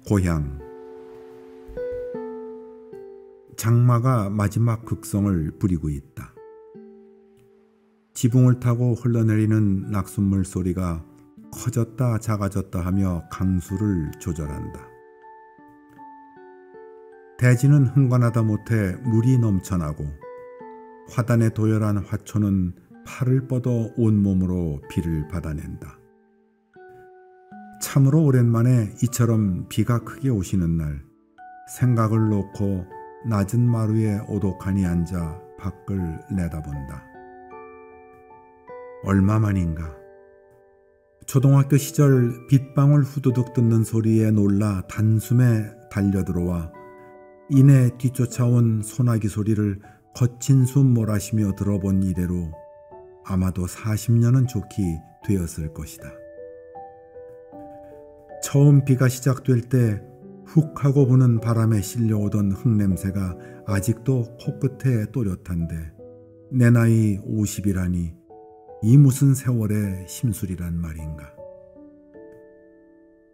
고향. 장마가 마지막 극성을 부리고 있다. 지붕을 타고 흘러내리는 낙숫물 소리가 커졌다 작아졌다 하며 강수를 조절한다. 대지는 흥건하다 못해 물이 넘쳐나고 화단에 도열한 화초는 팔을 뻗어 온몸으로 비를 받아낸다. 참으로 오랜만에 이처럼 비가 크게 오시는 날, 생각을 놓고 낮은 마루에 오독하니 앉아 밖을 내다본다. 얼마만인가. 초등학교 시절 빗방울 후두둑 뜯는 소리에 놀라 단숨에 달려들어와 이내 뒤쫓아온 소나기 소리를 거친 숨 몰아쉬며 들어본 이래로 아마도 40년은 좋게 되었을 것이다. 처음 비가 시작될 때 훅 하고 부는 바람에 실려오던 흙냄새가 아직도 코끝에 또렷한데 내 나이 50이라니 이 무슨 세월의 심술이란 말인가.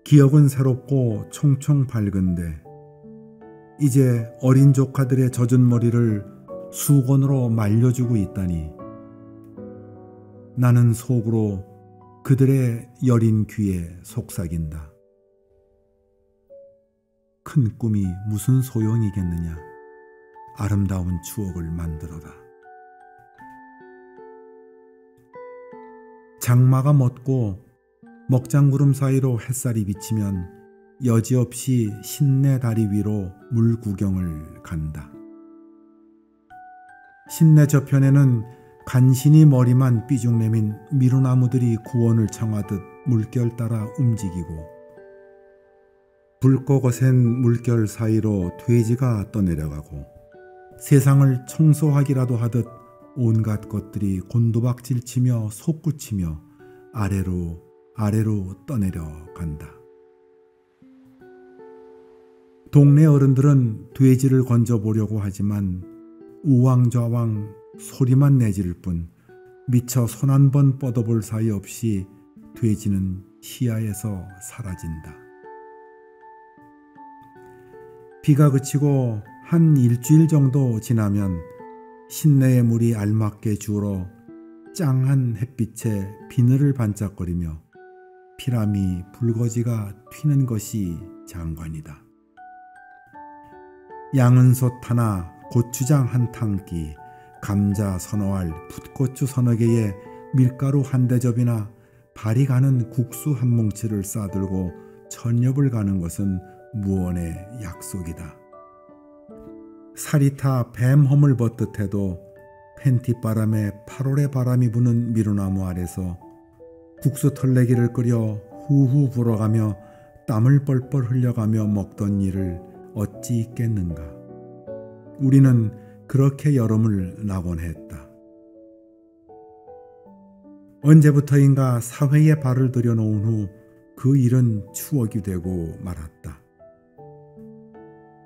기억은 새롭고 총총 밝은데 이제 어린 조카들의 젖은 머리를 수건으로 말려주고 있다니 나는 속으로 그들의 여린 귀에 속삭인다. 큰 꿈이 무슨 소용이겠느냐. 아름다운 추억을 만들어라. 장마가 멎고 먹장구름 사이로 햇살이 비치면 여지없이 신내 다리 위로 물 구경을 간다. 신내 저편에는 간신히 머리만 삐죽 내민 미루나무들이 구원을 청하듯 물결 따라 움직이고 붉고 거센 물결 사이로 돼지가 떠내려가고 세상을 청소하기라도 하듯 온갖 것들이 곤두박질치며 솟구치며 아래로 떠내려 간다. 동네 어른들은 돼지를 건져보려고 하지만 우왕좌왕 소리만 내지를 뿐 미처 손 한 번 뻗어볼 사이 없이 돼지는 시야에서 사라진다. 비가 그치고 한 일주일 정도 지나면 신내의 물이 알맞게 주로 짱한 햇빛에 비늘을 반짝거리며 피라미 붉어지가 튀는 것이 장관이다. 양은솥 하나, 고추장 한 탕기, 감자 서너 알, 풋고추 서너 개에 밀가루 한 대접이나 발이 가는 국수 한 뭉치를 싸들고 천엽을 가는 것은 무언의 약속이다. 살이 타 뱀 허물 벗듯해도 팬티바람에 8월의 바람이 부는 미루나무 아래서 국수 털내기를 끓여 후후 불어가며 땀을 뻘뻘 흘려가며 먹던 일을 어찌 있겠는가. 우리는 그렇게 여름을 나곤 했다. 언제부터인가 사회에 발을 들여놓은 후 그 일은 추억이 되고 말았다.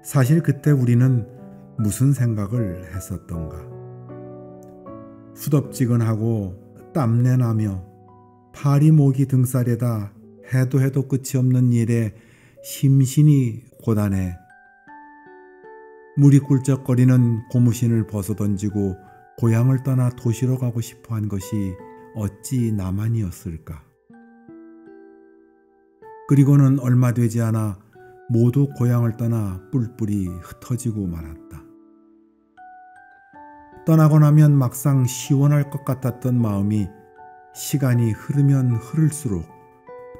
사실 그때 우리는 무슨 생각을 했었던가. 후덥지근하고 땀내 나며 파리 모기 등살에다 해도 끝이 없는 일에 심신이 고단해 물이 꿀쩍거리는 고무신을 벗어던지고 고향을 떠나 도시로 가고 싶어한 것이 어찌 나만이었을까. 그리고는 얼마 되지 않아 모두 고향을 떠나 뿔뿔이 흩어지고 말았다. 떠나고 나면 막상 시원할 것 같았던 마음이 시간이 흐르면 흐를수록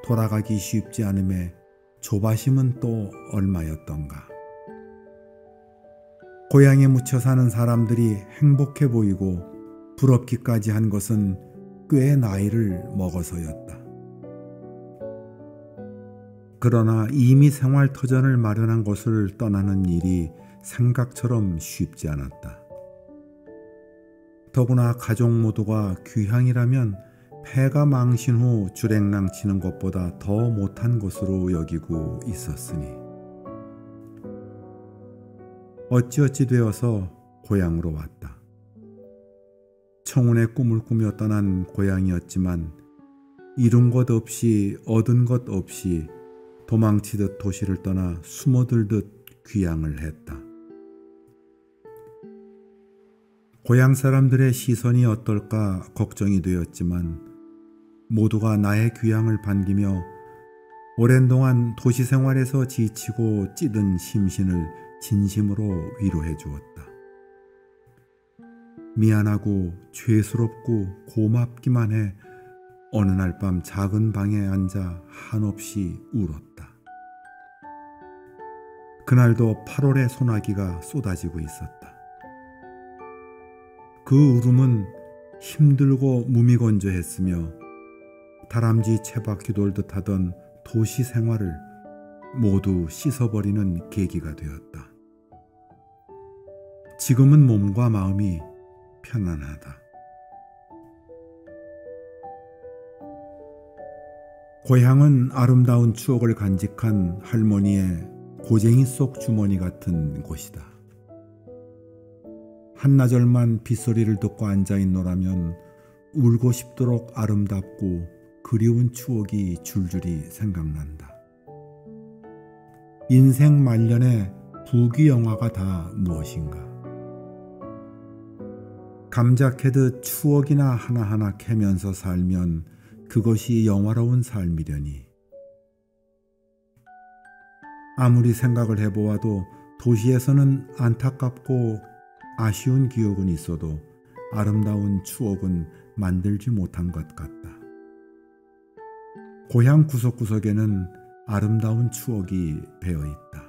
돌아가기 쉽지 않음에 조바심은 또 얼마였던가. 고향에 묻혀 사는 사람들이 행복해 보이고 부럽기까지 한 것은 꽤 나이를 먹어서였다. 그러나 이미 생활터전을 마련한 곳을 떠나는 일이 생각처럼 쉽지 않았다. 더구나 가족 모두가 귀향이라면 폐가 망신 후 주랭랑 치는 것보다 더 못한 것으로 여기고 있었으니 어찌어찌 되어서 고향으로 왔다. 청운의 꿈을 꾸며 떠난 고향이었지만 이룬 것 없이 얻은 것 없이 도망치듯 도시를 떠나 숨어들듯 귀향을 했다. 고향 사람들의 시선이 어떨까 걱정이 되었지만 모두가 나의 귀향을 반기며 오랜 동안 도시 생활에서 지치고 찌든 심신을 진심으로 위로해 주었다. 미안하고 죄스럽고 고맙기만 해 어느 날 밤 작은 방에 앉아 한없이 울었다. 그날도 8월의 소나기가 쏟아지고 있었다. 그 울음은 힘들고 무미건조했으며 다람쥐 채바퀴 돌듯 하던 도시 생활을 모두 씻어버리는 계기가 되었다. 지금은 몸과 마음이 편안하다. 고향은 아름다운 추억을 간직한 할머니의 고쟁이 속 주머니 같은 곳이다. 한나절만 빗소리를 듣고 앉아있노라면 울고 싶도록 아름답고 그리운 추억이 줄줄이 생각난다. 인생 말년의 부귀영화가 다 무엇인가? 감자 캐듯 추억이나 하나하나 캐면서 살면 그것이 영화로운 삶이려니. 아무리 생각을 해보아도 도시에서는 안타깝고 아쉬운 기억은 있어도 아름다운 추억은 만들지 못한 것 같다. 고향 구석구석에는 아름다운 추억이 배어있다.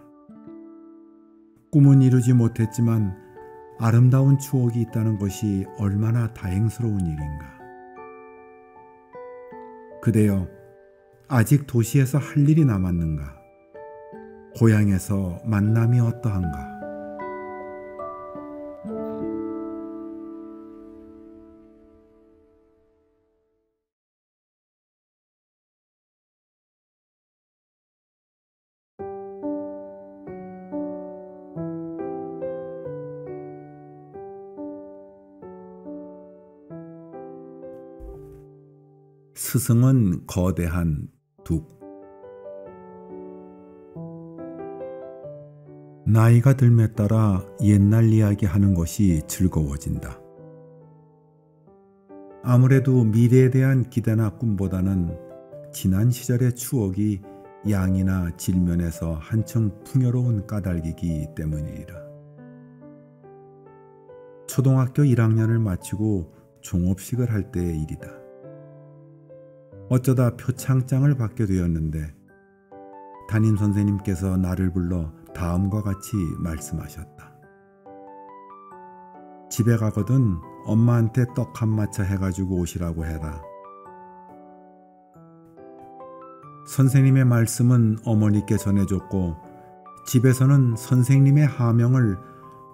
꿈은 이루지 못했지만 아름다운 추억이 있다는 것이 얼마나 다행스러운 일인가. 그대여, 아직 도시에서 할 일이 남았는가? 고향에서 만남이 어떠한가? 스승은 거대한 둑. 나이가 들매 따라 옛날 이야기 하는 것이 즐거워진다. 아무래도 미래에 대한 기대나 꿈보다는 지난 시절의 추억이 양이나 질면에서 한층 풍요로운 까닭이기 때문이라. 초등학교 1학년을 마치고 종업식을 할 때의 일이다. 어쩌다 표창장을 받게 되었는데 담임 선생님께서 나를 불러 다음과 같이 말씀하셨다. 집에 가거든 엄마한테 떡 한 마차 해가지고 오시라고 해라. 선생님의 말씀은 어머니께 전해줬고 집에서는 선생님의 하명을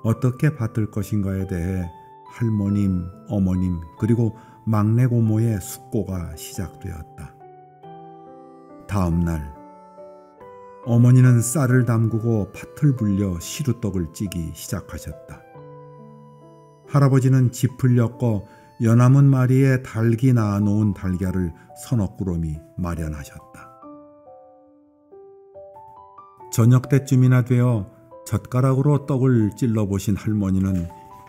어떻게 받을 것인가에 대해 할머님, 어머님 그리고 막내 고모의 숙고가 시작되었다. 다음 날 어머니는 쌀을 담그고 팥을 불려 시루떡을 찌기 시작하셨다. 할아버지는 짚을 엮어 연암은 마리에 닭이 낳아놓은 달걀을 서너 꾸러미 마련하셨다. 저녁 때쯤이나 되어 젓가락으로 떡을 찔러보신 할머니는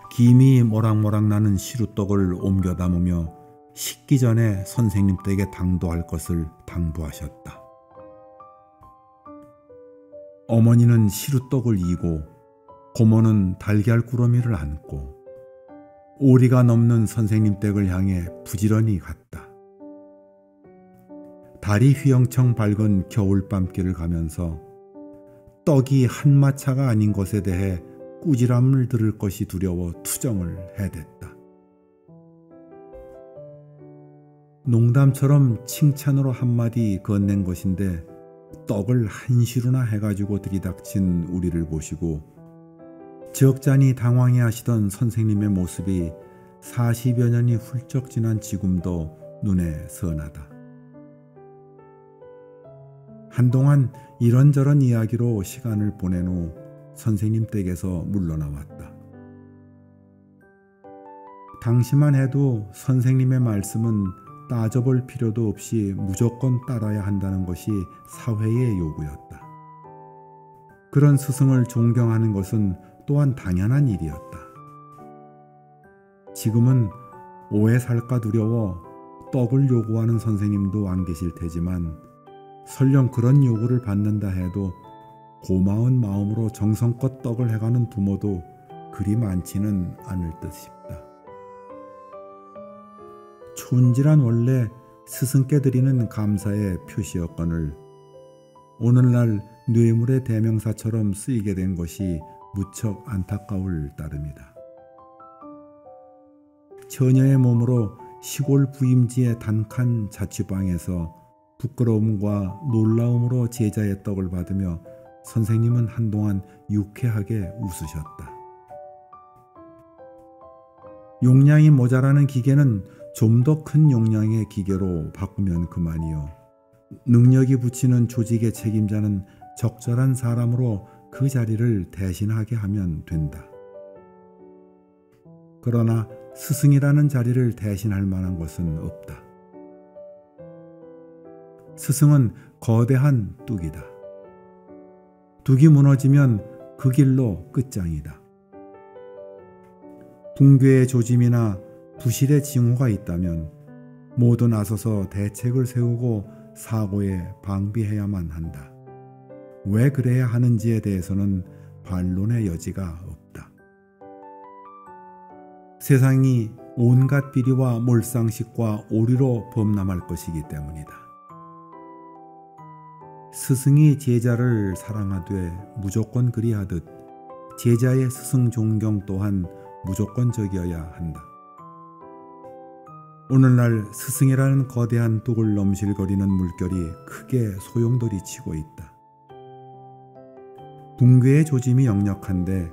김이 모락모락 나는 시루떡을 옮겨 담으며 식기 전에 선생님 댁에 당도할 것을 당부하셨다. 어머니는 시루떡을 이고 고모는 달걀 꾸러미를 안고 오리가 넘는 선생님 댁을 향해 부지런히 갔다. 달이 휘영청 밝은 겨울밤길을 가면서 떡이 한 마차가 아닌 것에 대해 꾸지람을 들을 것이 두려워 투정을 해댔다. 농담처럼 칭찬으로 한마디 건넨 것인데 떡을 한 시루나 해가지고 들이닥친 우리를 보시고 적잖이 당황해 하시던 선생님의 모습이 40여 년이 훌쩍 지난 지금도 눈에 선하다. 한동안 이런저런 이야기로 시간을 보낸 후 선생님 댁에서 물러나왔다. 당시만 해도 선생님의 말씀은 따져볼 필요도 없이 무조건 따라야 한다는 것이 사회의 요구였다. 그런 스승을 존경하는 것은 또한 당연한 일이었다. 지금은 오해 살까 두려워 떡을 요구하는 선생님도 안 계실 테지만 설령 그런 요구를 받는다 해도 고마운 마음으로 정성껏 떡을 해가는 부모도 그리 많지는 않을 듯 싶다. 촌지란 원래 스승께 드리는 감사의 표시였거늘 오늘날 뇌물의 대명사처럼 쓰이게 된 것이 무척 안타까울 따름이다. 처녀의 몸으로 시골 부임지의 단칸 자취방에서 부끄러움과 놀라움으로 제자의 떡을 받으며 선생님은 한동안 유쾌하게 웃으셨다. 용량이 모자라는 기계는 좀 더 큰 용량의 기계로 바꾸면 그만이요. 능력이 붙이는 조직의 책임자는 적절한 사람으로 그 자리를 대신하게 하면 된다. 그러나 스승이라는 자리를 대신할 만한 것은 없다. 스승은 거대한 뚝이다. 뚝이 무너지면 그 길로 끝장이다. 붕괴의 조짐이나 부실의 징후가 있다면 모두 나서서 대책을 세우고 사고에 방비해야만 한다. 왜 그래야 하는지에 대해서는 반론의 여지가 없다. 세상이 온갖 비리와 몰상식과 오류로 범람할 것이기 때문이다. 스승이 제자를 사랑하되 무조건 그리하듯 제자의 스승 존경 또한 무조건적이어야 한다. 오늘날 스승이라는 거대한 뚝을 넘실거리는 물결이 크게 소용돌이치고 있다. 붕괴의 조짐이 역력한데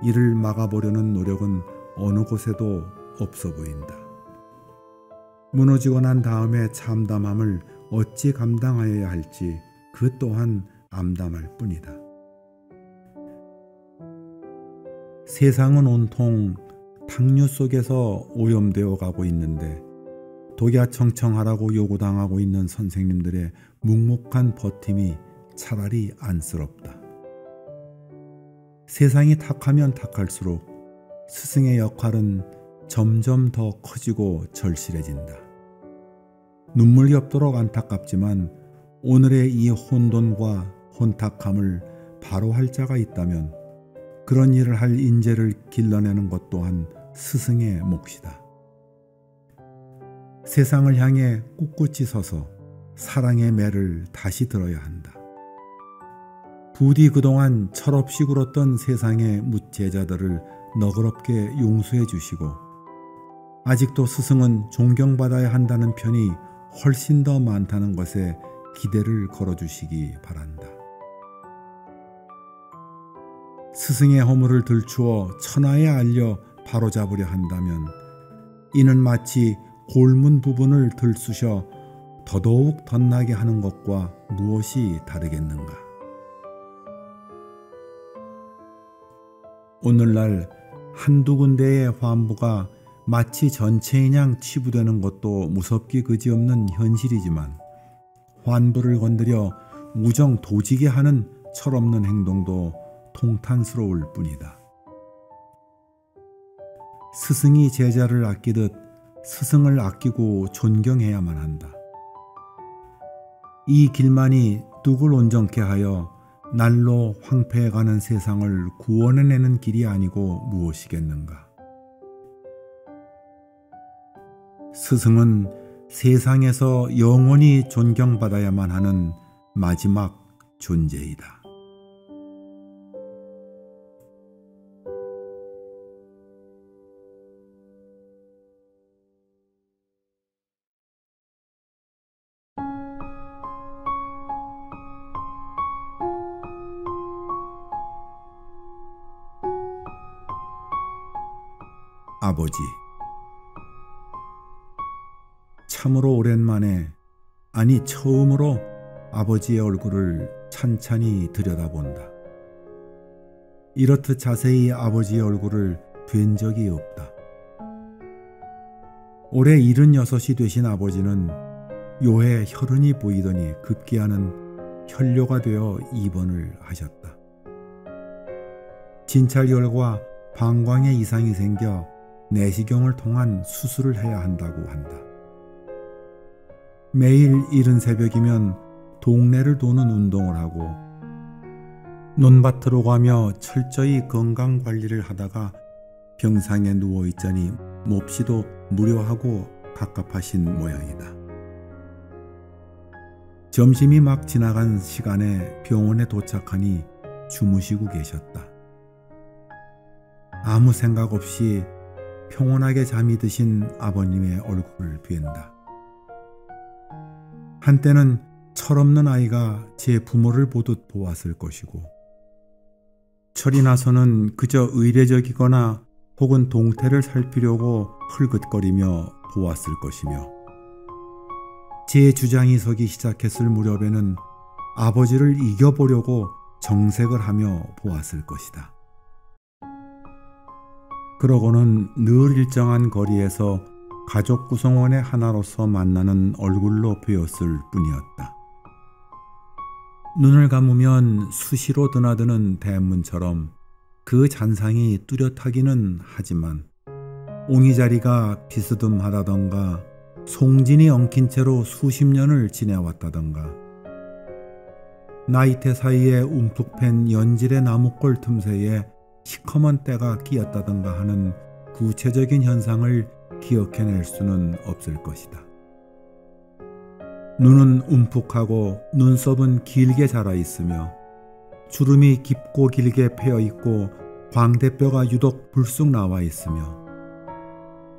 이를 막아보려는 노력은 어느 곳에도 없어 보인다. 무너지고 난 다음에 참담함을 어찌 감당하여야 할지 그 또한 암담할 뿐이다. 세상은 온통 탕류 속에서 오염되어 가고 있는데 독야청청하라고 요구당하고 있는 선생님들의 묵묵한 버팀이 차라리 안쓰럽다. 세상이 탁하면 탁할수록 스승의 역할은 점점 더 커지고 절실해진다. 눈물겹도록 안타깝지만 오늘의 이 혼돈과 혼탁함을 바로 할 자가 있다면 그런 일을 할 인재를 길러내는 것 또한 스승의 몫이다. 세상을 향해 꿋꿋이 서서 사랑의 매를 다시 들어야 한다. 부디 그동안 철없이 굴었던 세상의 묻제자들을 너그럽게 용서해 주시고 아직도 스승은 존경받아야 한다는 편이 훨씬 더 많다는 것에 기대를 걸어주시기 바란다. 스승의 허물을 들추어 천하에 알려 바로잡으려 한다면 이는 마치 골문 부분을 들쑤셔 더더욱 덧나게 하는 것과 무엇이 다르겠는가. 오늘날 한두 군데의 환부가 마치 전체인양 치부되는 것도 무섭기 그지없는 현실이지만 환부를 건드려 우정 도지게 하는 철없는 행동도 통탄스러울 뿐이다. 스승이 제자를 아끼듯 스승을 아끼고 존경해야만 한다. 이 길만이 뚝을 온전케 하여 날로 황폐해가는 세상을 구원해내는 길이 아니고 무엇이겠는가. 스승은 세상에서 영원히 존경받아야만 하는 마지막 존재이다. 아버지. 참으로 오랜만에, 아니 처음으로 아버지의 얼굴을 찬찬히 들여다본다. 이렇듯 자세히 아버지의 얼굴을 뵌 적이 없다. 올해 76이 되신 아버지는 요해 혈흔이 보이더니 급기야는 혈뇨가 되어 입원을 하셨다. 진찰열과 방광에 이상이 생겨 내시경을 통한 수술을 해야 한다고 한다. 매일 이른 새벽이면 동네를 도는 운동을 하고 논밭으로 가며 철저히 건강관리를 하다가 병상에 누워있자니 몹시도 무료하고 갑갑하신 모양이다. 점심이 막 지나간 시간에 병원에 도착하니 주무시고 계셨다. 아무 생각 없이 평온하게 잠이 드신 아버님의 얼굴을 뵌다. 한때는 철없는 아이가 제 부모를 보듯 보았을 것이고 철이 나서는 그저 의례적이거나 혹은 동태를 살피려고 흘긋거리며 보았을 것이며 제 주장이 서기 시작했을 무렵에는 아버지를 이겨보려고 정색을 하며 보았을 것이다. 그러고는 늘 일정한 거리에서 가족 구성원의 하나로서 만나는 얼굴로 보였을 뿐이었다. 눈을 감으면 수시로 드나드는 대문처럼 그 잔상이 뚜렷하기는 하지만 옹이자리가 비스듬하다던가 송진이 엉킨 채로 수십 년을 지내왔다던가 나이테 사이에 움푹 팬 연질의 나무골 틈새에 시커먼 때가 끼었다던가 하는 구체적인 현상을 기억해낼 수는 없을 것이다. 눈은 움푹하고 눈썹은 길게 자라있으며 주름이 깊고 길게 패여있고 광대뼈가 유독 불쑥 나와있으며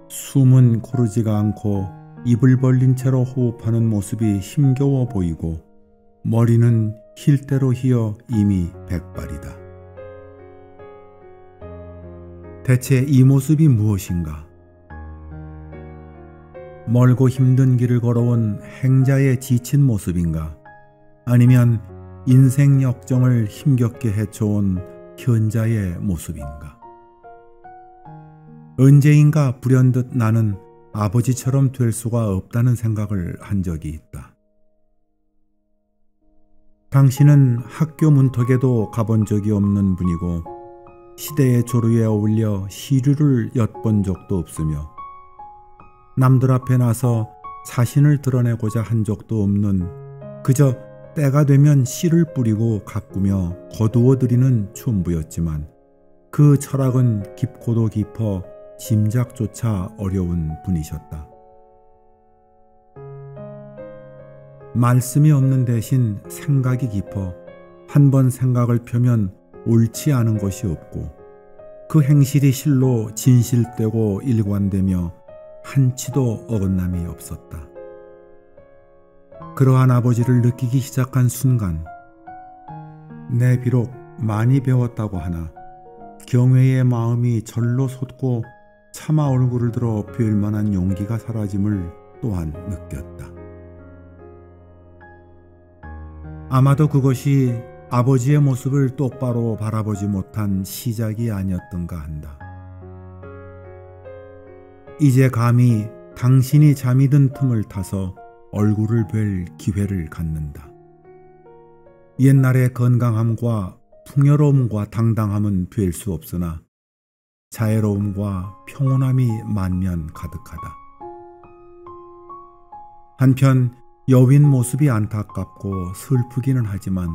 숨은 고르지가 않고 입을 벌린 채로 호흡하는 모습이 힘겨워 보이고 머리는 힐 대로 휘어 이미 백발이다. 대체 이 모습이 무엇인가? 멀고 힘든 길을 걸어온 행자의 지친 모습인가? 아니면 인생 역정을 힘겹게 헤쳐온 현자의 모습인가? 언제인가 불현듯 나는 아버지처럼 될 수가 없다는 생각을 한 적이 있다. 당신은 학교 문턱에도 가본 적이 없는 분이고 시대의 조류에 어울려 시류를 엿본 적도 없으며 남들 앞에 나서 자신을 드러내고자 한 적도 없는 그저 때가 되면 씨를 뿌리고 가꾸며 거두어들이는 춘부였지만 그 철학은 깊고도 깊어 짐작조차 어려운 분이셨다. 말씀이 없는 대신 생각이 깊어 한 번 생각을 펴면 옳지 않은 것이 없고 그 행실이 실로 진실되고 일관되며 한치도 어긋남이 없었다. 그러한 아버지를 느끼기 시작한 순간 내 비록 많이 배웠다고 하나 경외의 마음이 절로 솟고 차마 얼굴을 들어 뵐 만한 용기가 사라짐을 또한 느꼈다. 아마도 그것이 아버지의 모습을 똑바로 바라보지 못한 시작이 아니었던가 한다. 이제 감히 당신이 잠이 든 틈을 타서 얼굴을 뵐 기회를 갖는다. 옛날의 건강함과 풍요로움과 당당함은 될 수 없으나 자애로움과 평온함이 만면 가득하다. 한편 여윈 모습이 안타깝고 슬프기는 하지만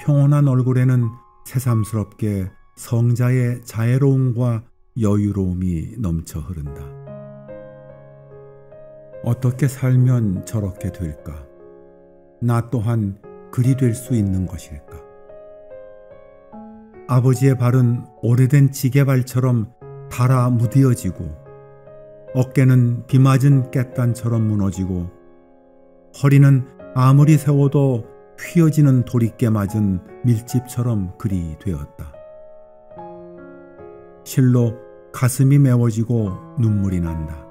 평온한 얼굴에는 새삼스럽게 성자의 자애로움과 여유로움이 넘쳐 흐른다. 어떻게 살면 저렇게 될까? 나 또한 그리 될 수 있는 것일까? 아버지의 발은 오래된 지게발처럼 닳아 무디어지고 어깨는 비 맞은 깻단처럼 무너지고 허리는 아무리 세워도 휘어지는 도리깨 맞은 밀집처럼 그리 되었다. 실로 가슴이 메워지고 눈물이 난다.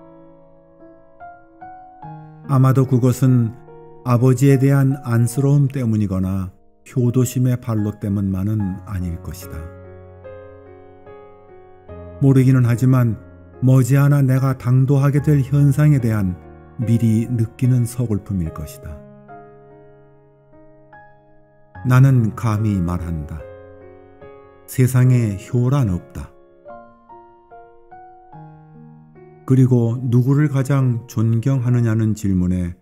아마도 그것은 아버지에 대한 안쓰러움 때문이거나 효도심의 발로 때문만은 아닐 것이다. 모르기는 하지만 머지않아 내가 당도하게 될 현상에 대한 미리 느끼는 서글픔일 것이다. 나는 감히 말한다. 세상에 효란 없다. 그리고 누구를 가장 존경하느냐는 질문에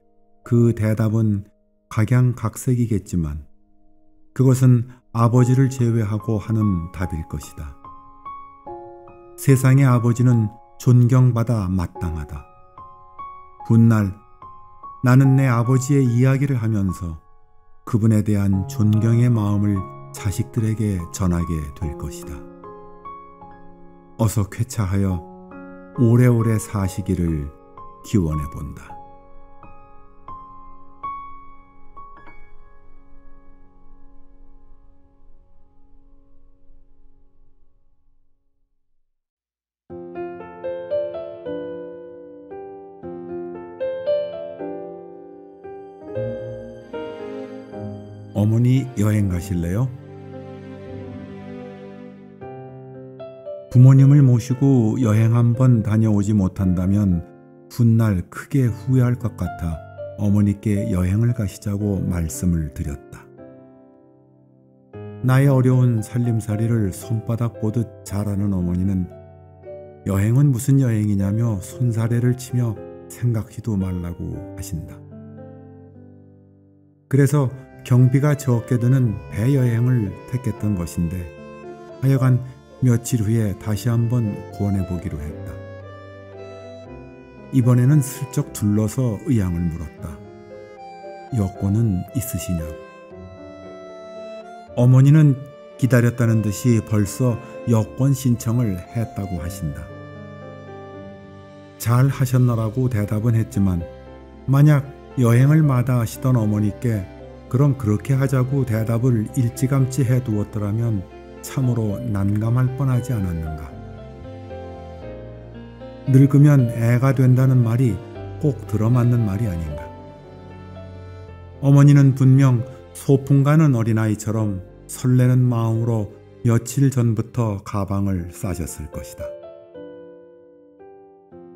그 대답은 각양각색이겠지만 그것은 아버지를 제외하고 하는 답일 것이다. 세상의 아버지는 존경받아 마땅하다. 훗날 나는 내 아버지의 이야기를 하면서 그분에 대한 존경의 마음을 자식들에게 전하게 될 것이다. 어서 쾌차하여 오래오래 사시기를 기원해 본다. 어머니 여행 가실래요? 부모님을 모시고 여행 한번 다녀오지 못한다면 훗날 크게 후회할 것 같아 어머니께 여행을 가시자고 말씀을 드렸다. 나의 어려운 살림살이를 손바닥 보듯 잘하는 어머니는 여행은 무슨 여행이냐며 손사래를 치며 생각지도 말라고 하신다. 그래서 경비가 적게 드는 배 여행을 택했던 것인데 하여간 며칠 후에 다시 한번 권해보기로 했다. 이번에는 슬쩍 둘러서 의향을 물었다. 여권은 있으시냐고. 어머니는 기다렸다는 듯이 벌써 여권 신청을 했다고 하신다. 잘 하셨나라고 대답은 했지만 만약 여행을 마다하시던 어머니께 그럼 그렇게 하자고 대답을 일찌감치 해두었더라면 참으로 난감할 뻔하지 않았는가. 늙으면 애가 된다는 말이 꼭 들어맞는 말이 아닌가. 어머니는 분명 소풍 가는 어린아이처럼 설레는 마음으로 며칠 전부터 가방을 싸셨을 것이다.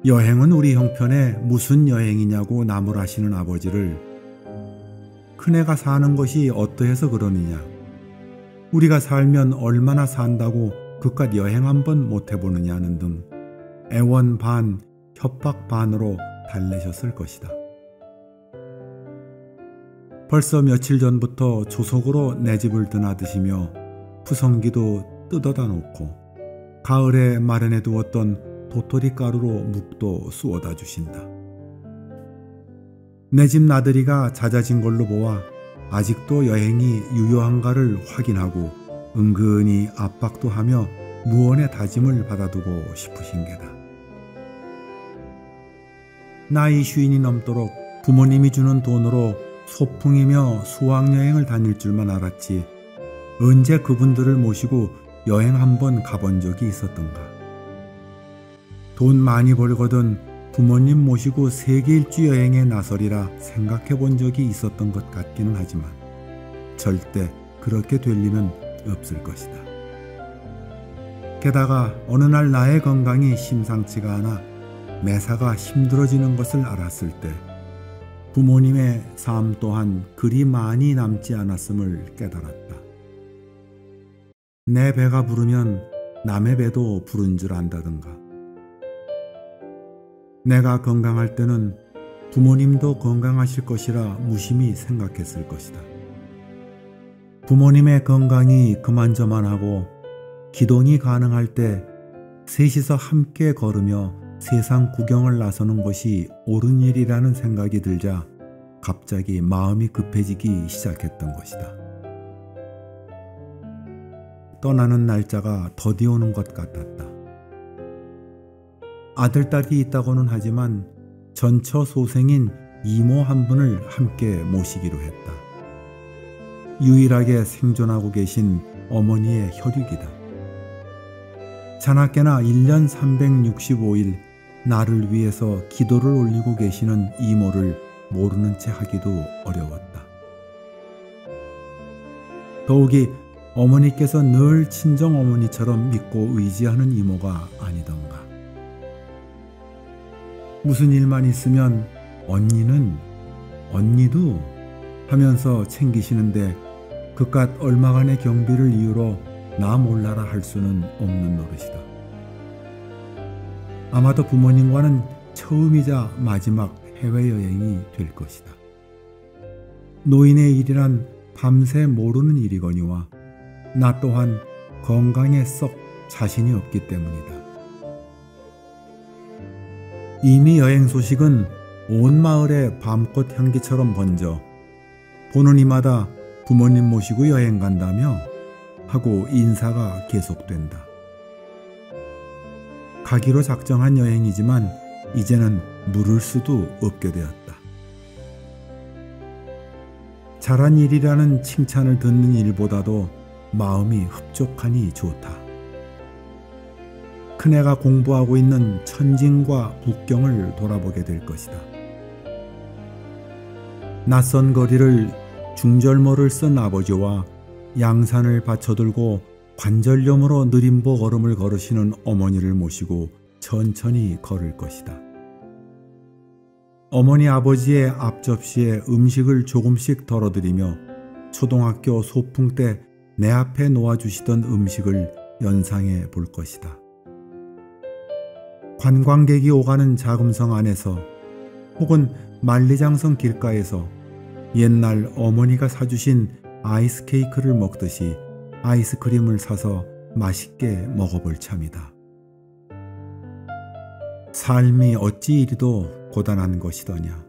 여행은 우리 형편에 무슨 여행이냐고 나무라시는 아버지를 큰애가 사는 것이 어떠해서 그러느냐, 우리가 살면 얼마나 산다고 그깟 여행 한번 못 해보느냐는 등 애원 반 협박 반으로 달래셨을 것이다. 벌써 며칠 전부터 조속으로 내 집을 드나드시며 푸성기도 뜯어다 놓고 가을에 마련해 두었던 도토리 가루로 묵도 쑤어다 주신다. 내 집 나들이가 잦아진 걸로 보아 아직도 여행이 유효한가를 확인하고 은근히 압박도 하며 무언의 다짐을 받아두고 싶으신 게다. 나이 50이 넘도록 부모님이 주는 돈으로 소풍이며 수학여행을 다닐 줄만 알았지 언제 그분들을 모시고 여행 한번 가본 적이 있었던가. 돈 많이 벌거든 부모님 모시고 세계 일주 여행에 나서리라 생각해 본 적이 있었던 것 같기는 하지만 절대 그렇게 될 리는 없을 것이다. 게다가 어느 날 나의 건강이 심상치가 않아 매사가 힘들어지는 것을 알았을 때 부모님의 삶 또한 그리 많이 남지 않았음을 깨달았다. 내 배가 부르면 남의 배도 부른 줄 안다든가. 내가 건강할 때는 부모님도 건강하실 것이라 무심히 생각했을 것이다. 부모님의 건강이 그만저만하고 기동이 가능할 때 셋이서 함께 걸으며 세상 구경을 나서는 것이 옳은 일이라는 생각이 들자 갑자기 마음이 급해지기 시작했던 것이다. 떠나는 날짜가 더디 오는 것 같았다. 아들, 딸이 있다고는 하지만 전처 소생인 이모 한 분을 함께 모시기로 했다. 유일하게 생존하고 계신 어머니의 혈육이다. 자나깨나 1년 365일 나를 위해서 기도를 올리고 계시는 이모를 모르는 채 하기도 어려웠다. 더욱이 어머니께서 늘 친정어머니처럼 믿고 의지하는 이모가 아니던가. 무슨 일만 있으면 언니도 하면서 챙기시는데 그깟 얼마간의 경비를 이유로 나 몰라라 할 수는 없는 노릇이다. 아마도 부모님과는 처음이자 마지막 해외여행이 될 것이다. 노인의 일이란 밤새 모르는 일이거니와 나 또한 건강에 썩 자신이 없기 때문이다. 이미 여행 소식은 온 마을에 밤꽃 향기처럼 번져 보는 이마다 부모님 모시고 여행 간다며 하고 인사가 계속된다. 가기로 작정한 여행이지만 이제는 물을 수도 없게 되었다. 잘한 일이라는 칭찬을 듣는 일보다도 마음이 흡족하니 좋다. 큰애가 공부하고 있는 천진과 북경을 돌아보게 될 것이다. 낯선 거리를 중절모를 쓴 아버지와 양산을 받쳐들고 관절염으로 느림보 걸음을 걸으시는 어머니를 모시고 천천히 걸을 것이다. 어머니 아버지의 앞접시에 음식을 조금씩 덜어드리며 초등학교 소풍 때 내 앞에 놓아주시던 음식을 연상해 볼 것이다. 관광객이 오가는 자금성 안에서 혹은 만리장성 길가에서 옛날 어머니가 사주신 아이스 케이크를 먹듯이 아이스크림을 사서 맛있게 먹어볼 참이다. 삶이 어찌 이리도 고단한 것이더냐.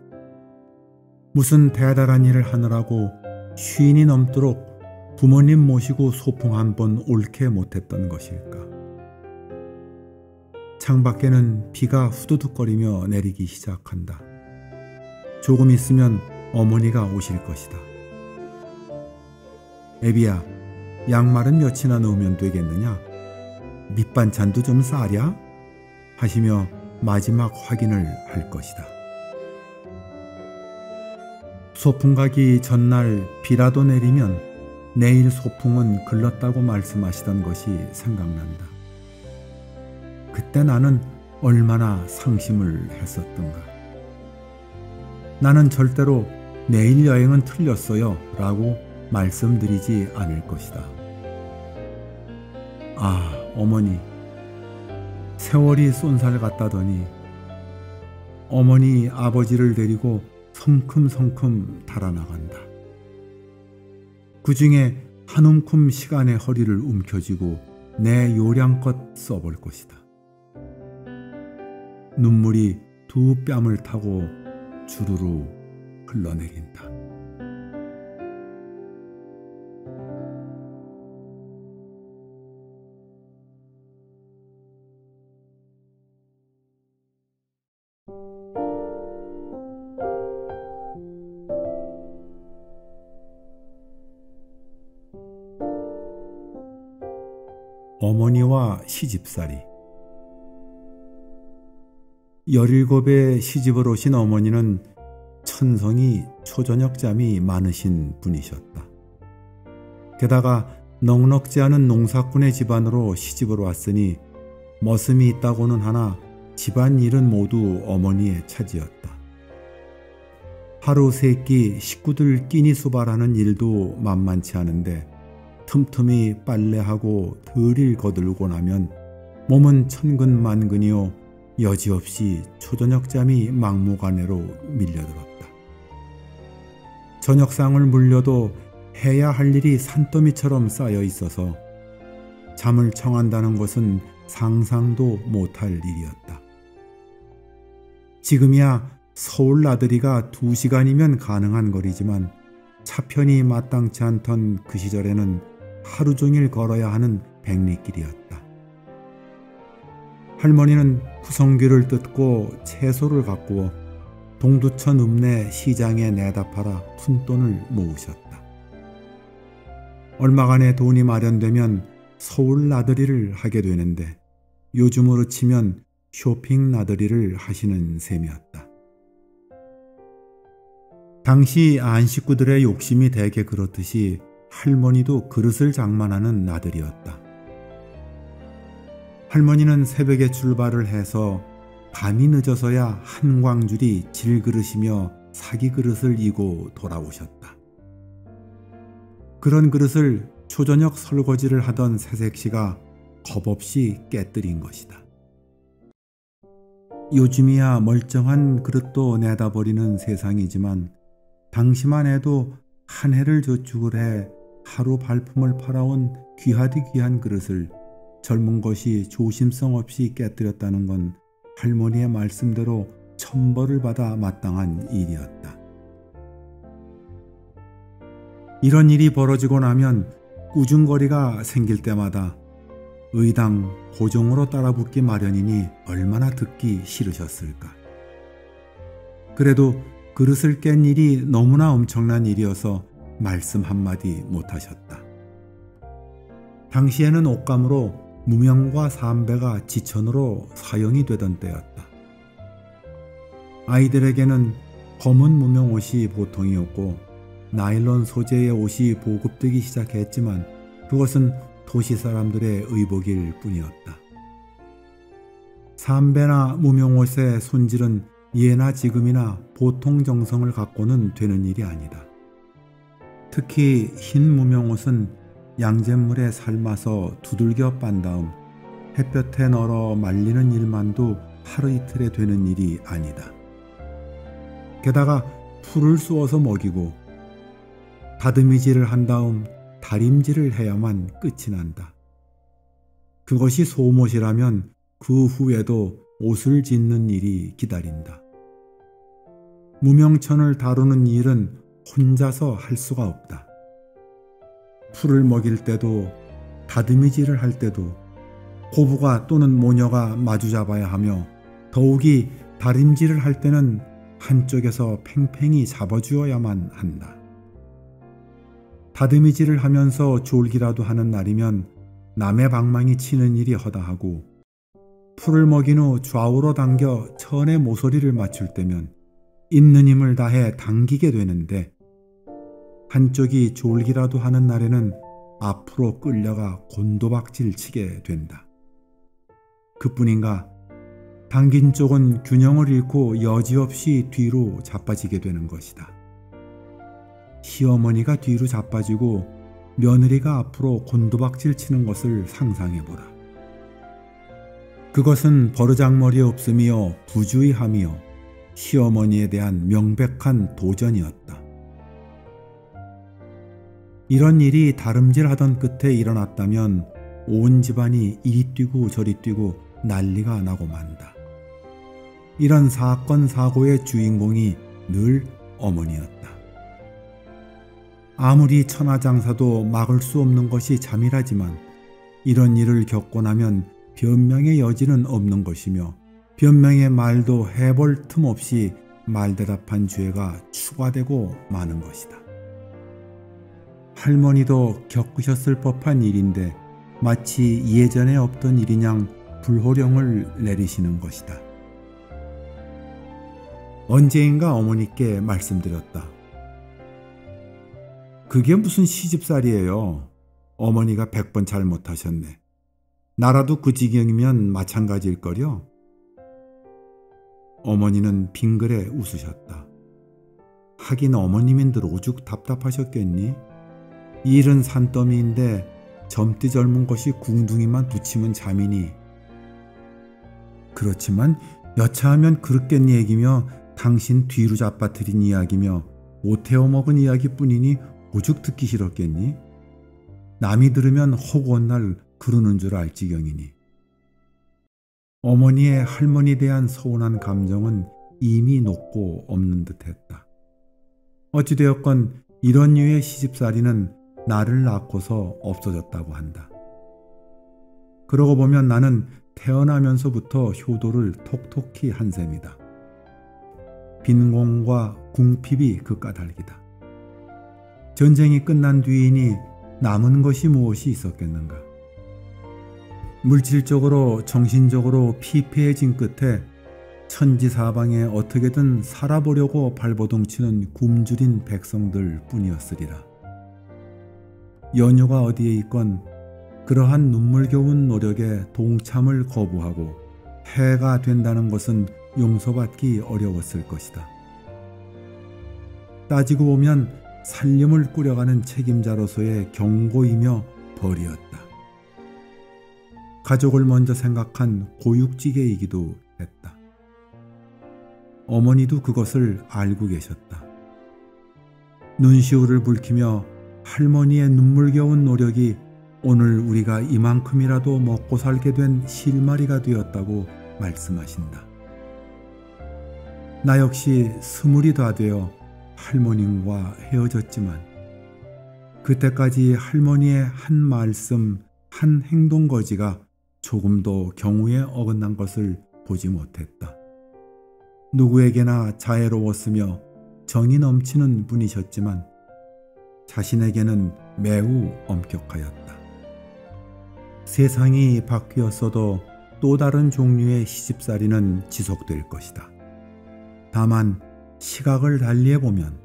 무슨 대단한 일을 하느라고 쉰이 넘도록 부모님 모시고 소풍 한 번 옳게 못했던 것일까. 창밖에는 비가 후두둑거리며 내리기 시작한다. 조금 있으면 어머니가 오실 것이다. 애비야, 양말은 몇이나 넣으면 되겠느냐? 밑반찬도 좀 싸랴? 하시며 마지막 확인을 할 것이다. 소풍 가기 전날 비라도 내리면 내일 소풍은 글렀다고 말씀하시던 것이 생각난다. 그때 나는 얼마나 상심을 했었던가. 나는 절대로 내일 여행은 틀렸어요 라고 말씀드리지 않을 것이다. 아, 어머니, 세월이 쏜살 같다더니 어머니 아버지를 데리고 성큼성큼 달아나간다. 그 중에 한 움큼 시간의 허리를 움켜쥐고 내 요량껏 써볼 것이다. 눈물이 두 뺨을 타고 주르르 흘러내린다. 어머니와 시집살이. 17에 시집을 오신 어머니는 천성이 초저녁잠이 많으신 분이셨다. 게다가 넉넉지 않은 농사꾼의 집안으로 시집을 왔으니 머슴이 있다고는 하나 집안일은 모두 어머니의 차지였다. 하루 세끼 식구들 끼니 수발하는 일도 만만치 않은데 틈틈이 빨래하고 들일 거들고 나면 몸은 천근만근이요 여지없이 초저녁잠이 막무가내로 밀려들었다. 저녁상을 물려도 해야 할 일이 산더미처럼 쌓여 있어서 잠을 청한다는 것은 상상도 못할 일이었다. 지금이야 서울 나들이가 2시간이면 가능한 거리지만 차편이 마땅치 않던 그 시절에는 하루 종일 걸어야 하는 백리길이었다. 할머니는 구성귀를 뜯고 채소를 가꾸어 동두천 읍내 시장에 내다 팔아 푼돈을 모으셨다. 얼마간의 돈이 마련되면 서울 나들이를 하게 되는데 요즘으로 치면 쇼핑 나들이를 하시는 셈이었다. 당시 안 식구들의 욕심이 대개 그렇듯이 할머니도 그릇을 장만하는 나들이었다. 할머니는 새벽에 출발을 해서 밤이 늦어서야 한광줄이 질그릇이며 사기그릇을 이고 돌아오셨다. 그런 그릇을 초저녁 설거지를 하던 새색시가 겁없이 깨뜨린 것이다. 요즘이야 멀쩡한 그릇도 내다버리는 세상이지만 당시만 해도 한 해를 저축을 해 하루 발품을 팔아온 귀하디 귀한 그릇을 젊은 것이 조심성 없이 깨뜨렸다는 건 할머니의 말씀대로 천벌을 받아 마땅한 일이었다. 이런 일이 벌어지고 나면 꾸중거리가 생길 때마다 의당 고종으로 따라붙기 마련이니 얼마나 듣기 싫으셨을까. 그래도 그릇을 깬 일이 너무나 엄청난 일이어서 말씀 한마디 못하셨다. 당시에는 옷감으로 무명과 삼배가 지천으로 사용이 되던 때였다. 아이들에게는 검은 무명옷이 보통이었고 나일론 소재의 옷이 보급되기 시작했지만 그것은 도시 사람들의 의복일 뿐이었다. 삼배나 무명옷의 손질은 예나 지금이나 보통 정성을 갖고는 되는 일이 아니다. 특히 흰 무명옷은 양잿물에 삶아서 두들겨 빤 다음 햇볕에 널어 말리는 일만도 하루 이틀에 되는 일이 아니다. 게다가 풀을 쏘아서 먹이고 다듬이질을 한 다음 다림질을 해야만 끝이 난다. 그것이 소못이라면 그 후에도 옷을 짓는 일이 기다린다. 무명천을 다루는 일은 혼자서 할 수가 없다. 풀을 먹일 때도 다듬이질을 할 때도 고부가 또는 모녀가 마주 잡아야 하며 더욱이 다림질을 할 때는 한쪽에서 팽팽히 잡아주어야만 한다. 다듬이질을 하면서 졸기라도 하는 날이면 남의 방망이 치는 일이 허다하고 풀을 먹인 후 좌우로 당겨 천의 모서리를 맞출 때면 있는 힘을 다해 당기게 되는데 한쪽이 졸기라도 하는 날에는 앞으로 끌려가 곤도박질 치게 된다. 그뿐인가 당긴 쪽은 균형을 잃고 여지없이 뒤로 자빠지게 되는 것이다. 시어머니가 뒤로 자빠지고 며느리가 앞으로 곤도박질 치는 것을 상상해보라. 그것은 버르장머리 없음이요 부주의함이요 시어머니에 대한 명백한 도전이었다. 이런 일이 다름질하던 끝에 일어났다면 온 집안이 이리 뛰고 저리 뛰고 난리가 나고 만다. 이런 사건 사고의 주인공이 늘 어머니였다. 아무리 천하장사도 막을 수 없는 것이 잠이라지만 이런 일을 겪고 나면 변명의 여지는 없는 것이며 변명의 말도 해볼 틈 없이 말대답한 죄가 추가되고 마는 것이다. 할머니도 겪으셨을 법한 일인데 마치 예전에 없던 일이냥 불호령을 내리시는 것이다. 언제인가 어머니께 말씀드렸다. 그게 무슨 시집살이에요. 어머니가 100번 잘못하셨네. 나라도 그 지경이면 마찬가지일걸요. 어머니는 빙그레 웃으셨다. 하긴 어머님인들 오죽 답답하셨겠니? 일은 산더미인데 젊디 젊은 것이 궁둥이만 붙이면 잠이니. 그렇지만 여차하면 그릇된 얘기며 당신 뒤로 잡아뜨린 이야기며 오태워 먹은 이야기뿐이니 오죽 듣기 싫었겠니? 남이 들으면 허구한 날 그러는 줄 알 지경이니. 어머니의 할머니에 대한 서운한 감정은 이미 녹고 없는 듯했다. 어찌되었건 이런 류의 시집살이는 나를 낳고서 없어졌다고 한다. 그러고 보면 나는 태어나면서부터 효도를 톡톡히 한 셈이다. 빈공과 궁핍이 그 까닭이다. 전쟁이 끝난 뒤이니 남은 것이 무엇이 있었겠는가. 물질적으로 정신적으로 피폐해진 끝에 천지사방에 어떻게든 살아보려고 발버둥치는 굶주린 백성들 뿐이었으리라. 연유가 어디에 있건 그러한 눈물겨운 노력에 동참을 거부하고 해가 된다는 것은 용서받기 어려웠을 것이다. 따지고 보면 살림을 꾸려가는 책임자로서의 경고이며 벌이었다. 가족을 먼저 생각한 고육지계이기도 했다. 어머니도 그것을 알고 계셨다. 눈시울을 붉히며 할머니의 눈물겨운 노력이 오늘 우리가 이만큼이라도 먹고 살게 된 실마리가 되었다고 말씀하신다. 나 역시 20이 다 되어 할머님과 헤어졌지만 그때까지 할머니의 한 말씀, 한 행동 거지가 조금도 경우에 어긋난 것을 보지 못했다. 누구에게나 자애로웠으며 정이 넘치는 분이셨지만 자신에게는 매우 엄격하였다. 세상이 바뀌었어도 또 다른 종류의 시집살이는 지속될 것이다. 다만 시각을 달리해보면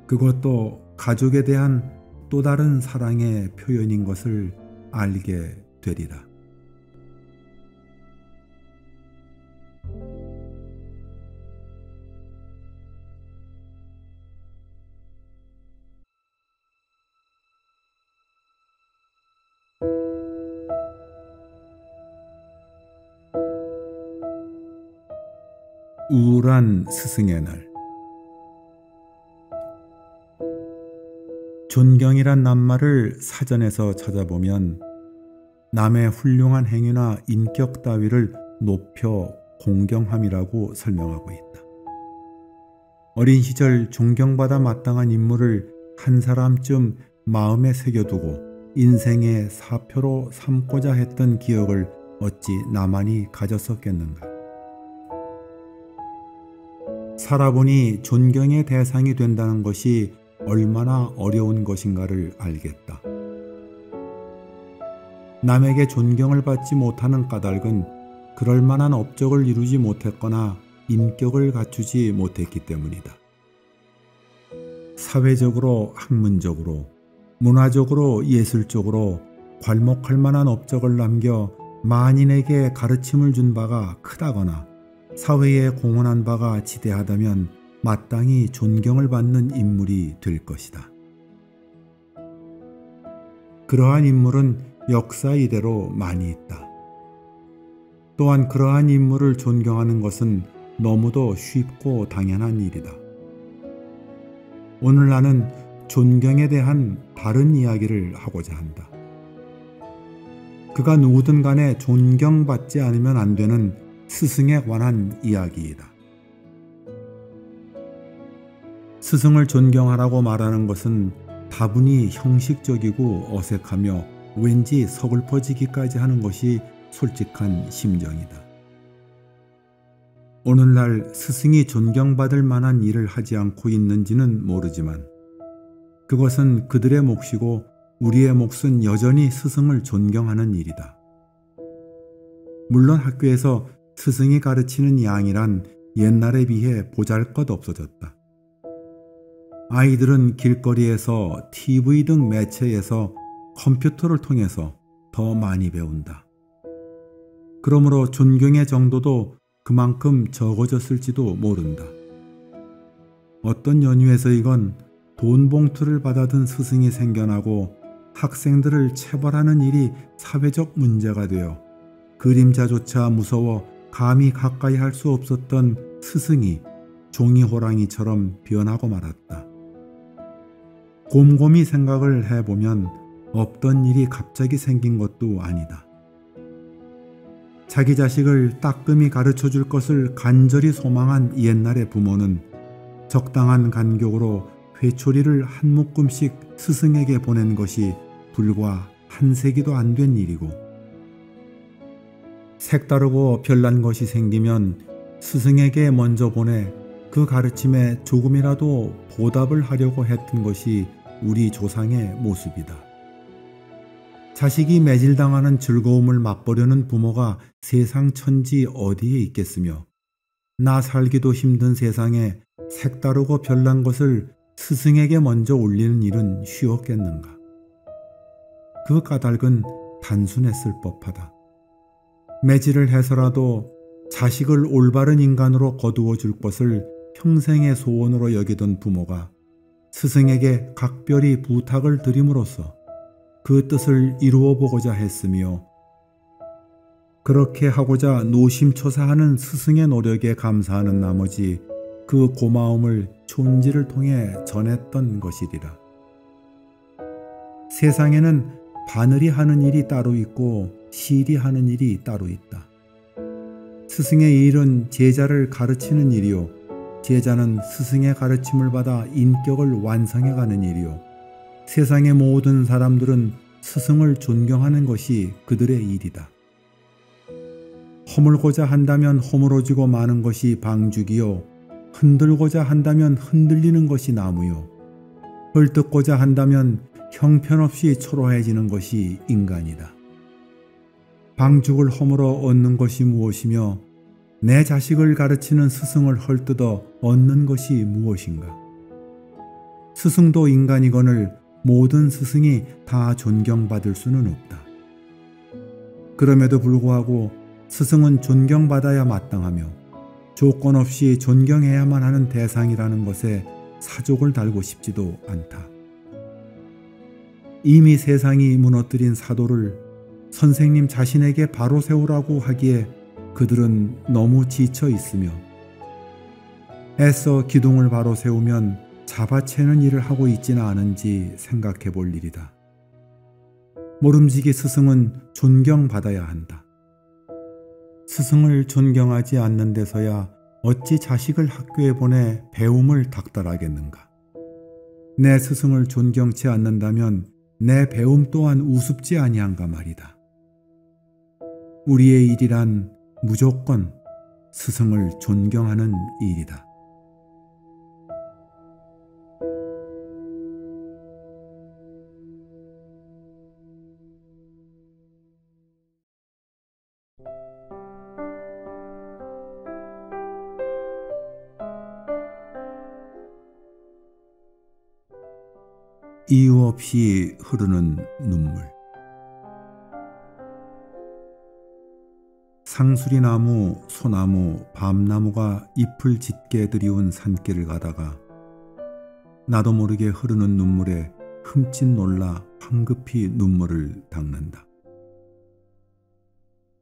그것도 가족에 대한 또 다른 사랑의 표현인 것을 알게 되리라. 우울한 스승의 날. 존경이란 낱말을 사전에서 찾아보면 남의 훌륭한 행위나 인격 따위를 높여 공경함이라고 설명하고 있다. 어린 시절 존경받아 마땅한 인물을 한 사람쯤 마음에 새겨두고 인생의 사표로 삼고자 했던 기억을 어찌 나만이 가졌었겠는가. 살아보니 존경의 대상이 된다는 것이 얼마나 어려운 것인가를 알겠다. 남에게 존경을 받지 못하는 까닭은 그럴 만한 업적을 이루지 못했거나 인격을 갖추지 못했기 때문이다. 사회적으로, 학문적으로, 문화적으로, 예술적으로 괄목할 만한 업적을 남겨 만인에게 가르침을 준 바가 크다거나 사회에 공헌한 바가 지대하다면 마땅히 존경을 받는 인물이 될 것이다. 그러한 인물은 역사 이대로 많이 있다. 또한 그러한 인물을 존경하는 것은 너무도 쉽고 당연한 일이다. 오늘 나는 존경에 대한 다른 이야기를 하고자 한다. 그가 누구든 간에 존경받지 않으면 안 되는 스승에 관한 이야기이다. 스승을 존경하라고 말하는 것은 다분히 형식적이고 어색하며 왠지 서글퍼지기까지 하는 것이 솔직한 심정이다. 오늘날 스승이 존경받을 만한 일을 하지 않고 있는지는 모르지만 그것은 그들의 몫이고 우리의 몫은 여전히 스승을 존경하는 일이다. 물론 학교에서 스승이 가르치는 양이란 옛날에 비해 보잘것없어졌다. 아이들은 길거리에서 TV 등 매체에서 컴퓨터를 통해서 더 많이 배운다. 그러므로 존경의 정도도 그만큼 적어졌을지도 모른다. 어떤 연유에서이건 돈 봉투를 받아든 스승이 생겨나고 학생들을 체벌하는 일이 사회적 문제가 되어 그림자조차 무서워 감히 가까이 할 수 없었던 스승이 종이호랑이처럼 변하고 말았다. 곰곰이 생각을 해보면 없던 일이 갑자기 생긴 것도 아니다. 자기 자식을 따끔히 가르쳐 줄 것을 간절히 소망한 옛날의 부모는 적당한 간격으로 회초리를 한 묶음씩 스승에게 보낸 것이 불과 한 세기도 안 된 일이고 색다르고 별난 것이 생기면 스승에게 먼저 보내 그 가르침에 조금이라도 보답을 하려고 했던 것이 우리 조상의 모습이다. 자식이 매질당하는 즐거움을 맛보려는 부모가 세상 천지 어디에 있겠으며 나 살기도 힘든 세상에 색다르고 별난 것을 스승에게 먼저 올리는 일은 쉬웠겠는가. 그 까닭은 단순했을 법하다. 매질을 해서라도 자식을 올바른 인간으로 거두어 줄 것을 평생의 소원으로 여기던 부모가 스승에게 각별히 부탁을 드림으로써 그 뜻을 이루어 보고자 했으며, 그렇게 하고자 노심초사하는 스승의 노력에 감사하는 나머지 그 고마움을 촌지를 통해 전했던 것이리라. 세상에는 바늘이 하는 일이 따로 있고 실이 하는 일이 따로 있다. 스승의 일은 제자를 가르치는 일이요, 제자는 스승의 가르침을 받아 인격을 완성해가는 일이요, 세상의 모든 사람들은 스승을 존경하는 것이 그들의 일이다. 허물고자 한다면 허물어지고 마는 것이 방죽이요, 흔들고자 한다면 흔들리는 것이 나무요, 헐뜯고자 한다면 형편없이 초라해지는 것이 인간이다. 방죽을 허물어 얻는 것이 무엇이며 내 자식을 가르치는 스승을 헐뜯어 얻는 것이 무엇인가? 스승도 인간이거늘 모든 스승이 다 존경받을 수는 없다. 그럼에도 불구하고 스승은 존경받아야 마땅하며 조건 없이 존경해야만 하는 대상이라는 것에 사족을 달고 싶지도 않다. 이미 세상이 무너뜨린 사도를 선생님 자신에게 바로 세우라고 하기에 그들은 너무 지쳐 있으며, 애써 기둥을 바로 세우면 잡아채는 일을 하고 있지는 않은지 생각해 볼 일이다. 모름지기 스승은 존경받아야 한다. 스승을 존경하지 않는 데서야 어찌 자식을 학교에 보내 배움을 닥달하겠는가. 내 스승을 존경치 않는다면 내 배움 또한 우습지 아니한가 말이다. 우리의 일이란 무조건 스승을 존경하는 일이다. 이유 없이 흐르는 눈물. 상수리나무, 소나무, 밤나무가 잎을 짙게 들이운 산길을 가다가 나도 모르게 흐르는 눈물에 흠칫 놀라 황급히 눈물을 닦는다.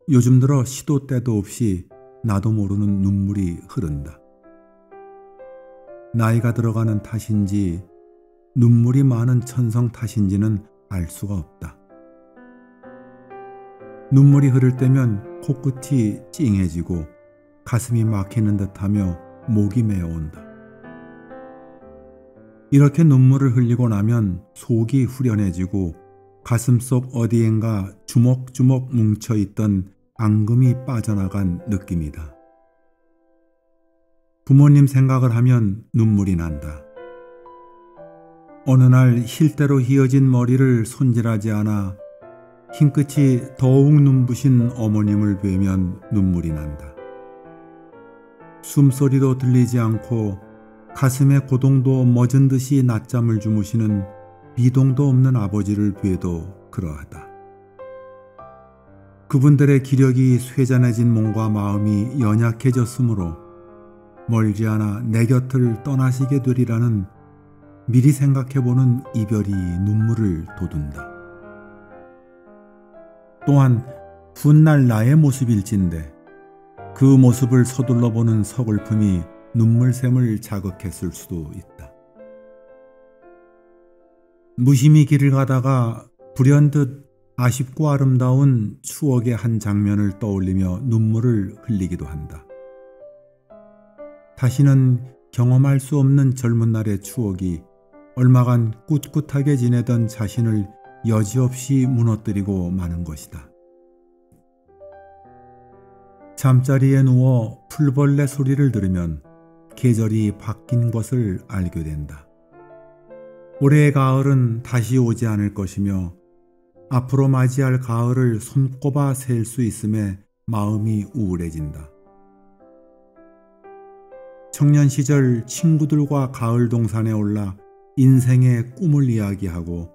요즘 들어 시도 때도 없이 나도 모르는 눈물이 흐른다. 나이가 들어가는 탓인지 눈물이 많은 천성 탓인지는 알 수가 없다. 눈물이 흐를 때면 코끝이 찡해지고 가슴이 막히는 듯하며 목이 메어온다. 이렇게 눈물을 흘리고 나면 속이 후련해지고 가슴속 어디엔가 주먹주먹 뭉쳐있던 앙금이 빠져나간 느낌이다. 부모님 생각을 하면 눈물이 난다. 어느 날 힐대로 휘어진 머리를 손질하지 않아 흰끝이 더욱 눈부신 어머님을 뵈면 눈물이 난다. 숨소리도 들리지 않고 가슴의 고동도 멎은 듯이 낮잠을 주무시는 미동도 없는 아버지를 뵈도 그러하다. 그분들의 기력이 쇠잔해진 몸과 마음이 연약해졌으므로 멀지 않아 내 곁을 떠나시게 되리라는 미리 생각해보는 이별이 눈물을 돋운다. 또한 훗날 나의 모습일진데 그 모습을 서둘러 보는 서글픔이 눈물샘을 자극했을 수도 있다. 무심히 길을 가다가 불현듯 아쉽고 아름다운 추억의 한 장면을 떠올리며 눈물을 흘리기도 한다. 다시는 경험할 수 없는 젊은 날의 추억이 얼마간 꿋꿋하게 지내던 자신을 여지없이 무너뜨리고 마는 것이다. 잠자리에 누워 풀벌레 소리를 들으면 계절이 바뀐 것을 알게 된다. 올해의 가을은 다시 오지 않을 것이며 앞으로 맞이할 가을을 손꼽아 셀 수 있음에 마음이 우울해진다. 청년 시절 친구들과 가을 동산에 올라 인생의 꿈을 이야기하고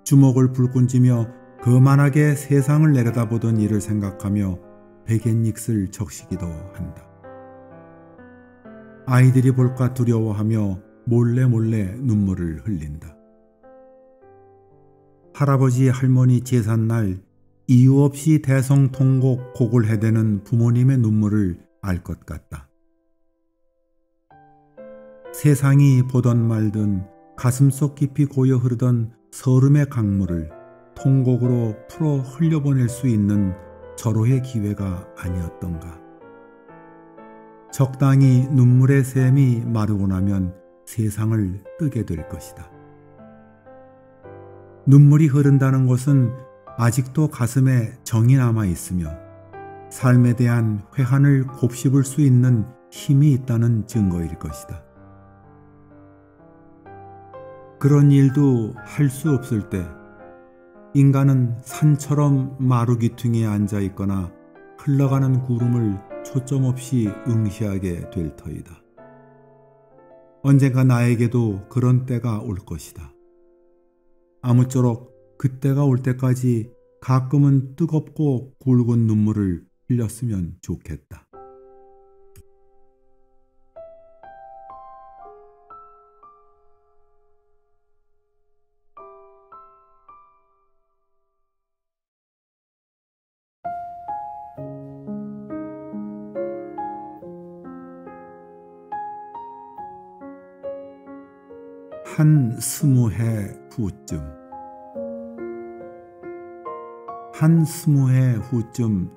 주먹을 불끈 쥐며 거만하게 세상을 내려다보던 일을 생각하며 베갯잎을 적시기도 한다. 아이들이 볼까 두려워하며 몰래 눈물을 흘린다. 할아버지 할머니 제삿날 이유 없이 대성통곡 곡을 해대는 부모님의 눈물을 알 것 같다. 세상이 보던 말든 가슴속 깊이 고여 흐르던 서름의 강물을 통곡으로 풀어 흘려보낼 수 있는 절호의 기회가 아니었던가. 적당히 눈물의 샘이 마르고 나면 세상을 뜨게 될 것이다. 눈물이 흐른다는 것은 아직도 가슴에 정이 남아 있으며 삶에 대한 회한을 곱씹을 수 있는 힘이 있다는 증거일 것이다. 그런 일도 할 수 없을 때 인간은 산처럼 마루귀퉁이에 앉아 있거나 흘러가는 구름을 초점 없이 응시하게 될 터이다. 언젠가 나에게도 그런 때가 올 것이다. 아무쪼록 그때가 올 때까지 가끔은 뜨겁고 굵은 눈물을 흘렸으면 좋겠다. 한 20해 후쯤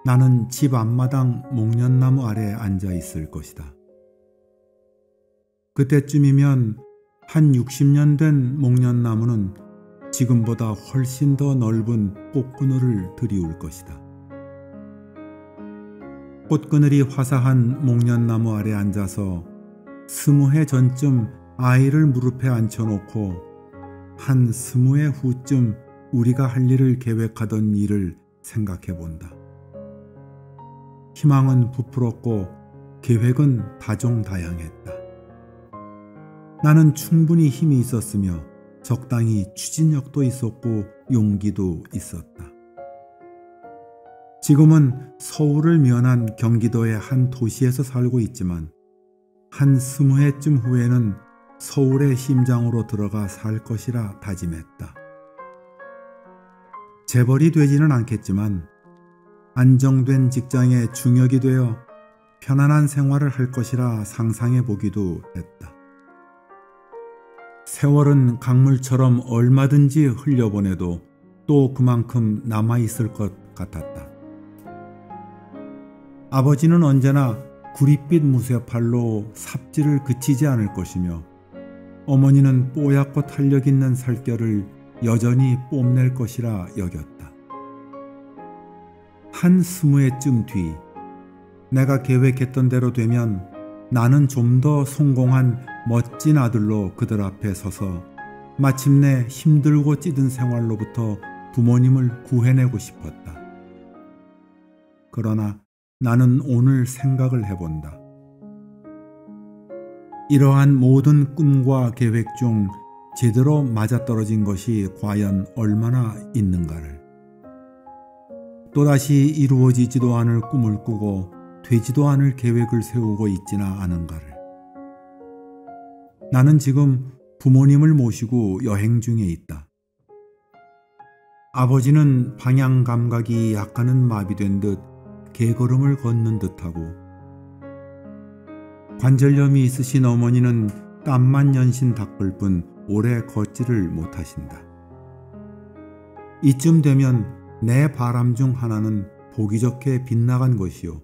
나는 집 앞마당 목련나무 아래 앉아 있을 것이다. 그때쯤이면 한 60년 된 목련나무는 지금보다 훨씬 더 넓은 꽃그늘을 들이울 것이다. 꽃그늘이 화사한 목련나무 아래 앉아서 20해 전쯤 아이를 무릎에 앉혀놓고 한 20해 후쯤 우리가 할 일을 계획하던 일을 생각해 본다. 희망은 부풀었고 계획은 다종다양했다. 나는 충분히 힘이 있었으며 적당히 추진력도 있었고 용기도 있었다. 지금은 서울을 면한 경기도의 한 도시에서 살고 있지만 한 20해쯤 후에는 서울의 심장으로 들어가 살 것이라 다짐했다. 재벌이 되지는 않겠지만 안정된 직장에 중역이 되어 편안한 생활을 할 것이라 상상해 보기도 했다. 세월은 강물처럼 얼마든지 흘려보내도 또 그만큼 남아있을 것 같았다. 아버지는 언제나 구릿빛 무쇠팔로 삽질을 그치지 않을 것이며 어머니는 뽀얗고 탄력 있는 살결을 여전히 뽐낼 것이라 여겼다. 한 20해쯤 뒤 내가 계획했던 대로 되면 나는 좀 더 성공한 멋진 아들로 그들 앞에 서서 마침내 힘들고 찌든 생활로부터 부모님을 구해내고 싶었다. 그러나 나는 오늘 생각을 해본다. 이러한 모든 꿈과 계획 중 제대로 맞아떨어진 것이 과연 얼마나 있는가를, 또다시 이루어지지도 않을 꿈을 꾸고 되지도 않을 계획을 세우고 있지나 않은가를. 나는 지금 부모님을 모시고 여행 중에 있다. 아버지는 방향 감각이 약간은 마비된 듯 개걸음을 걷는 듯하고, 관절염이 있으신 어머니는 땀만 연신 닦을 뿐 오래 걷지를 못하신다. 이쯤 되면 내 바람 중 하나는 보기 좋게 빗나간 것이요,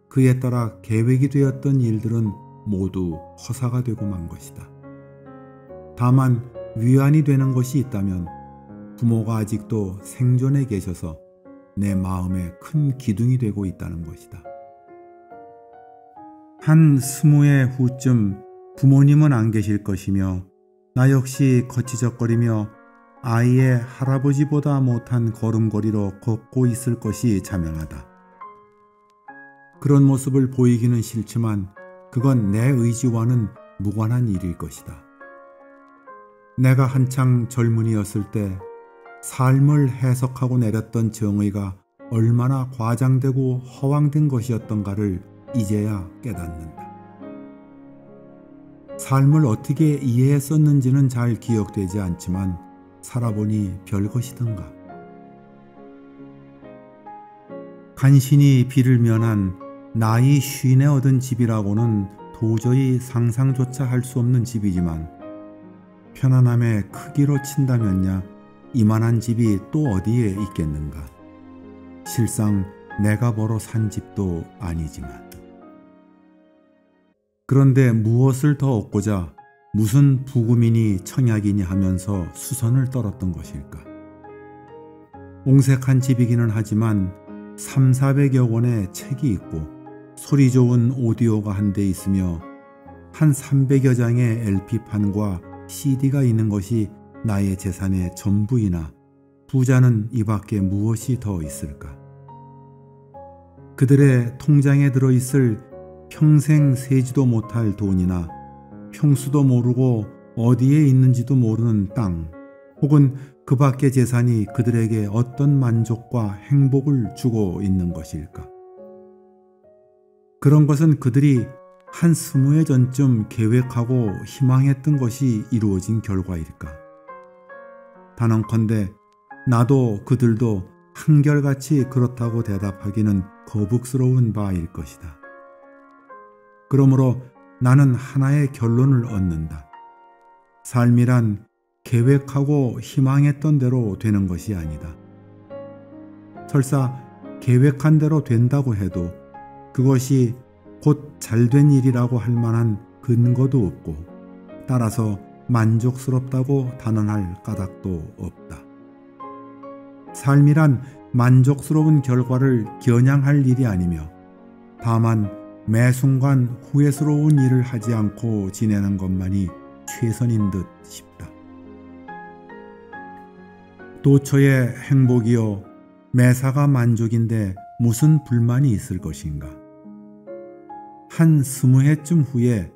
그에 따라 계획이 되었던 일들은 모두 허사가 되고 만 것이다. 다만 위안이 되는 것이 있다면 부모가 아직도 생존해 계셔서 내 마음에 큰 기둥이 되고 있다는 것이다. 한 20해 후쯤 부모님은 안 계실 것이며 나 역시 거치적거리며 아이의 할아버지보다 못한 걸음걸이로 걷고 있을 것이 자명하다. 그런 모습을 보이기는 싫지만 그건 내 의지와는 무관한 일일 것이다. 내가 한창 젊은이였을 때 삶을 해석하고 내렸던 정의가 얼마나 과장되고 허황된 것이었던가를 이제야 깨닫는다. 삶을 어떻게 이해했었는지는 잘 기억되지 않지만 살아보니 별것이던가. 간신히 비를 면한 나이 50에 얻은 집이라고는 도저히 상상조차 할 수 없는 집이지만 편안함의 크기로 친다면야 이만한 집이 또 어디에 있겠는가. 실상 내가 벌어 산 집도 아니지만. 그런데 무엇을 더 얻고자 무슨 부구민이 청약이니 하면서 수선을 떨었던 것일까. 옹색한 집이기는 하지만 300~400여 권의 책이 있고 소리 좋은 오디오가 한 대 있으며 한 300여 장의 LP판과 CD가 있는 것이 나의 재산의 전부이나 부자는 이 밖에 무엇이 더 있을까. 그들의 통장에 들어있을 평생 세지도 못할 돈이나 평수도 모르고 어디에 있는지도 모르는 땅, 혹은 그 밖의 재산이 그들에게 어떤 만족과 행복을 주고 있는 것일까. 그런 것은 그들이 한 20해 전쯤 계획하고 희망했던 것이 이루어진 결과일까. 단언컨대 나도 그들도 한결같이 그렇다고 대답하기는 거북스러운 바일 것이다. 그러므로 나는 하나의 결론을 얻는다. 삶이란 계획하고 희망했던 대로 되는 것이 아니다. 설사 계획한 대로 된다고 해도 그것이 곧 잘된 일이라고 할 만한 근거도 없고 따라서 만족스럽다고 단언할 까닭도 없다. 삶이란 만족스러운 결과를 겨냥할 일이 아니며 다만 매 순간 후회스러운 일을 하지 않고 지내는 것만이 최선인 듯 싶다. 도처의 행복이요 매사가 만족인데 무슨 불만이 있을 것인가. 한 20해쯤 후에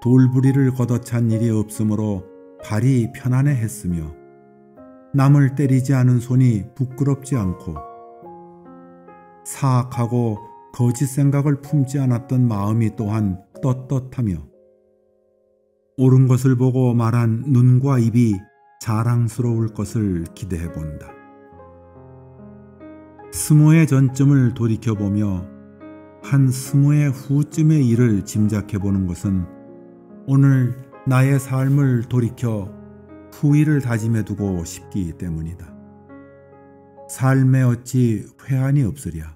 돌부리를 걷어찬 일이 없으므로 발이 편안해했으며 남을 때리지 않은 손이 부끄럽지 않고 사악하고 거짓 생각을 품지 않았던 마음이 또한 떳떳하며 옳은 것을 보고 말한 눈과 입이 자랑스러울 것을 기대해 본다. 20해 전쯤을 돌이켜보며 한 20해 후쯤의 일을 짐작해 보는 것은 오늘 나의 삶을 돌이켜 후일을 다짐해 두고 싶기 때문이다. 삶에 어찌 회한이 없으랴.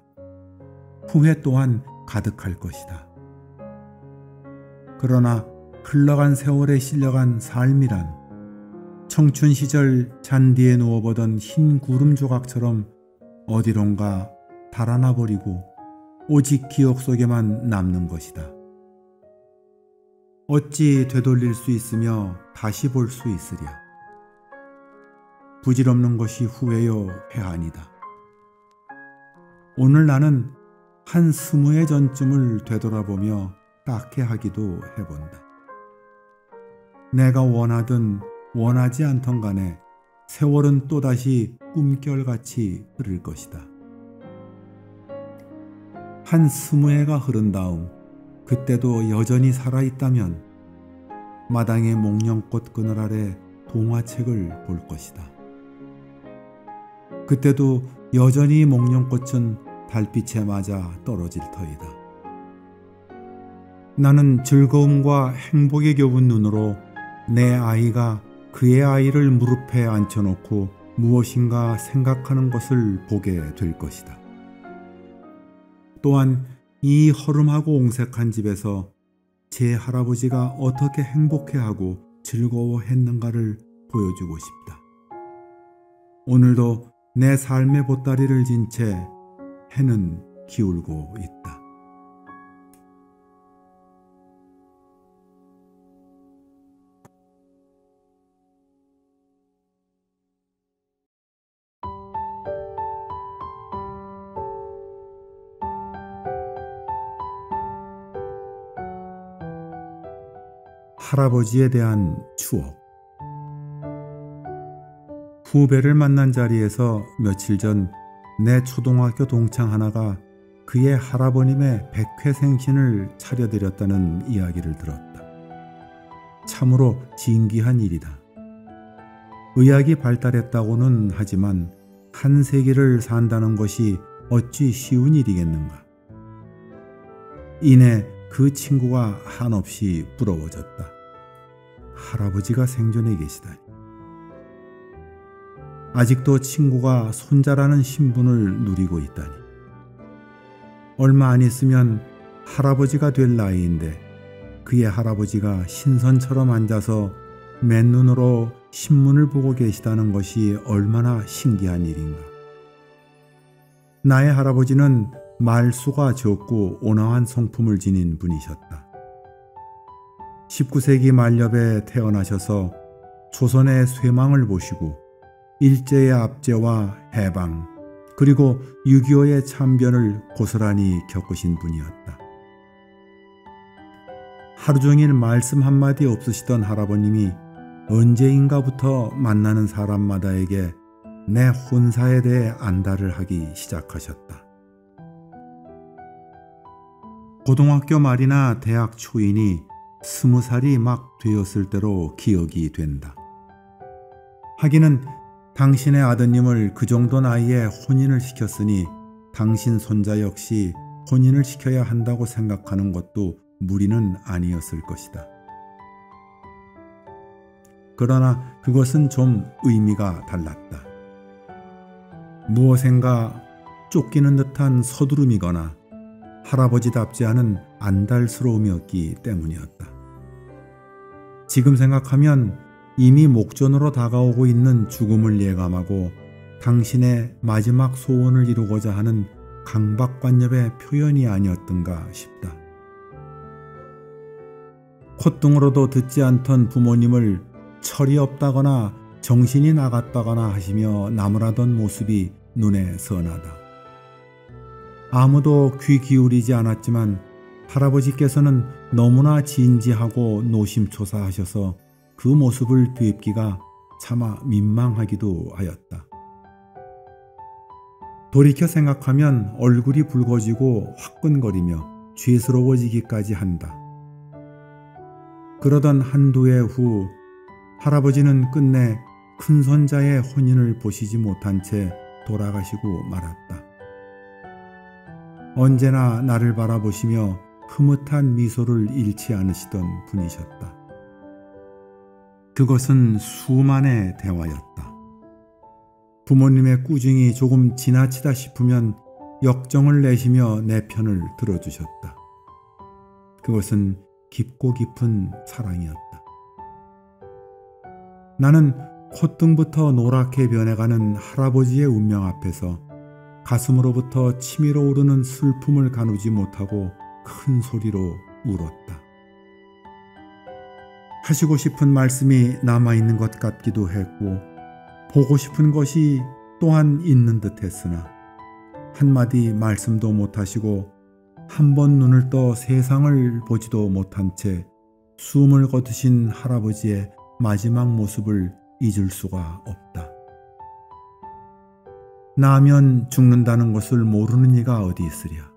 후회 또한 가득할 것이다. 그러나 흘러간 세월에 실려간 삶이란 청춘 시절 잔디에 누워보던 흰 구름 조각처럼 어디론가 달아나 버리고 오직 기억 속에만 남는 것이다. 어찌 되돌릴 수 있으며 다시 볼 수 있으랴. 부질없는 것이 후회요 회한이다. 오늘 나는 한 20해 전쯤을 되돌아보며 딱해하기도 해본다. 내가 원하든 원하지 않던 간에 세월은 또다시 꿈결같이 흐를 것이다. 한 20해가 흐른 다음 그때도 여전히 살아있다면 마당의 목련꽃 그늘 아래 동화책을 볼 것이다. 그때도 여전히 목련꽃은 달빛에 맞아 떨어질 터이다. 나는 즐거움과 행복에 겨운 눈으로 내 아이가 그의 아이를 무릎에 앉혀놓고 무엇인가 생각하는 것을 보게 될 것이다. 또한 이 허름하고 옹색한 집에서 제 할아버지가 어떻게 행복해하고 즐거워했는가를 보여주고 싶다. 오늘도 내 삶의 보따리를 진 채 해는 기울고 있다. 할아버지에 대한 추억. 후배를 만난 자리에서 며칠 전 내 초등학교 동창 하나가 그의 할아버님의 백회생신을 차려드렸다는 이야기를 들었다. 참으로 진귀한 일이다. 의학이 발달했다고는 하지만 한 세기를 산다는 것이 어찌 쉬운 일이겠는가. 이내 그 친구가 한없이 부러워졌다. 할아버지가 생존해 계시다니. 아직도 친구가 손자라는 신분을 누리고 있다니. 얼마 안 있으면 할아버지가 될 나이인데 그의 할아버지가 신선처럼 앉아서 맨눈으로 신문을 보고 계시다는 것이 얼마나 신기한 일인가. 나의 할아버지는 말수가 적고 온화한 성품을 지닌 분이셨다. 19세기 말엽에 태어나셔서 조선의 쇠망을 보시고 일제의 압제와 해방 그리고 6.25의 참변을 고스란히 겪으신 분이었다. 하루 종일 말씀 한마디 없으시던 할아버님이 언제인가부터 만나는 사람마다에게 내 혼사에 대해 안달을 하기 시작하셨다. 고등학교 말이나 대학 초이니 20살이 막 되었을 때로 기억이 된다. 하기는 당신의 아드님을 그 정도 나이에 혼인을 시켰으니 당신 손자 역시 혼인을 시켜야 한다고 생각하는 것도 무리는 아니었을 것이다. 그러나 그것은 좀 의미가 달랐다. 무엇인가 쫓기는 듯한 서두름이거나 할아버지답지 않은 안달스러움이었기 때문이었다. 지금 생각하면 이미 목전으로 다가오고 있는 죽음을 예감하고 당신의 마지막 소원을 이루고자 하는 강박관념의 표현이 아니었던가 싶다. 콧등으로도 듣지 않던 부모님을 철이 없다거나 정신이 나갔다거나 하시며 나무라던 모습이 눈에 선하다. 아무도 귀 기울이지 않았지만 할아버지께서는 너무나 진지하고 노심초사하셔서 그 모습을 뵙기가 차마 민망하기도 하였다. 돌이켜 생각하면 얼굴이 붉어지고 화끈거리며 죄스러워지기까지 한다. 그러던 한두 해 후 할아버지는 끝내 큰손자의 혼인을 보시지 못한 채 돌아가시고 말았다. 언제나 나를 바라보시며 흐뭇한 미소를 잃지 않으시던 분이셨다. 그것은 수만의 대화였다. 부모님의 꾸중이 조금 지나치다 싶으면 역정을 내시며 내 편을 들어주셨다. 그것은 깊고 깊은 사랑이었다. 나는 콧등부터 노랗게 변해가는 할아버지의 운명 앞에서 가슴으로부터 치밀어 오르는 슬픔을 가누지 못하고 큰 소리로 울었다. 하시고 싶은 말씀이 남아있는 것 같기도 했고 보고 싶은 것이 또한 있는 듯 했으나 한마디 말씀도 못하시고 한 번 눈을 떠 세상을 보지도 못한 채 숨을 거두신 할아버지의 마지막 모습을 잊을 수가 없다. 나면 죽는다는 것을 모르는 이가 어디 있으랴.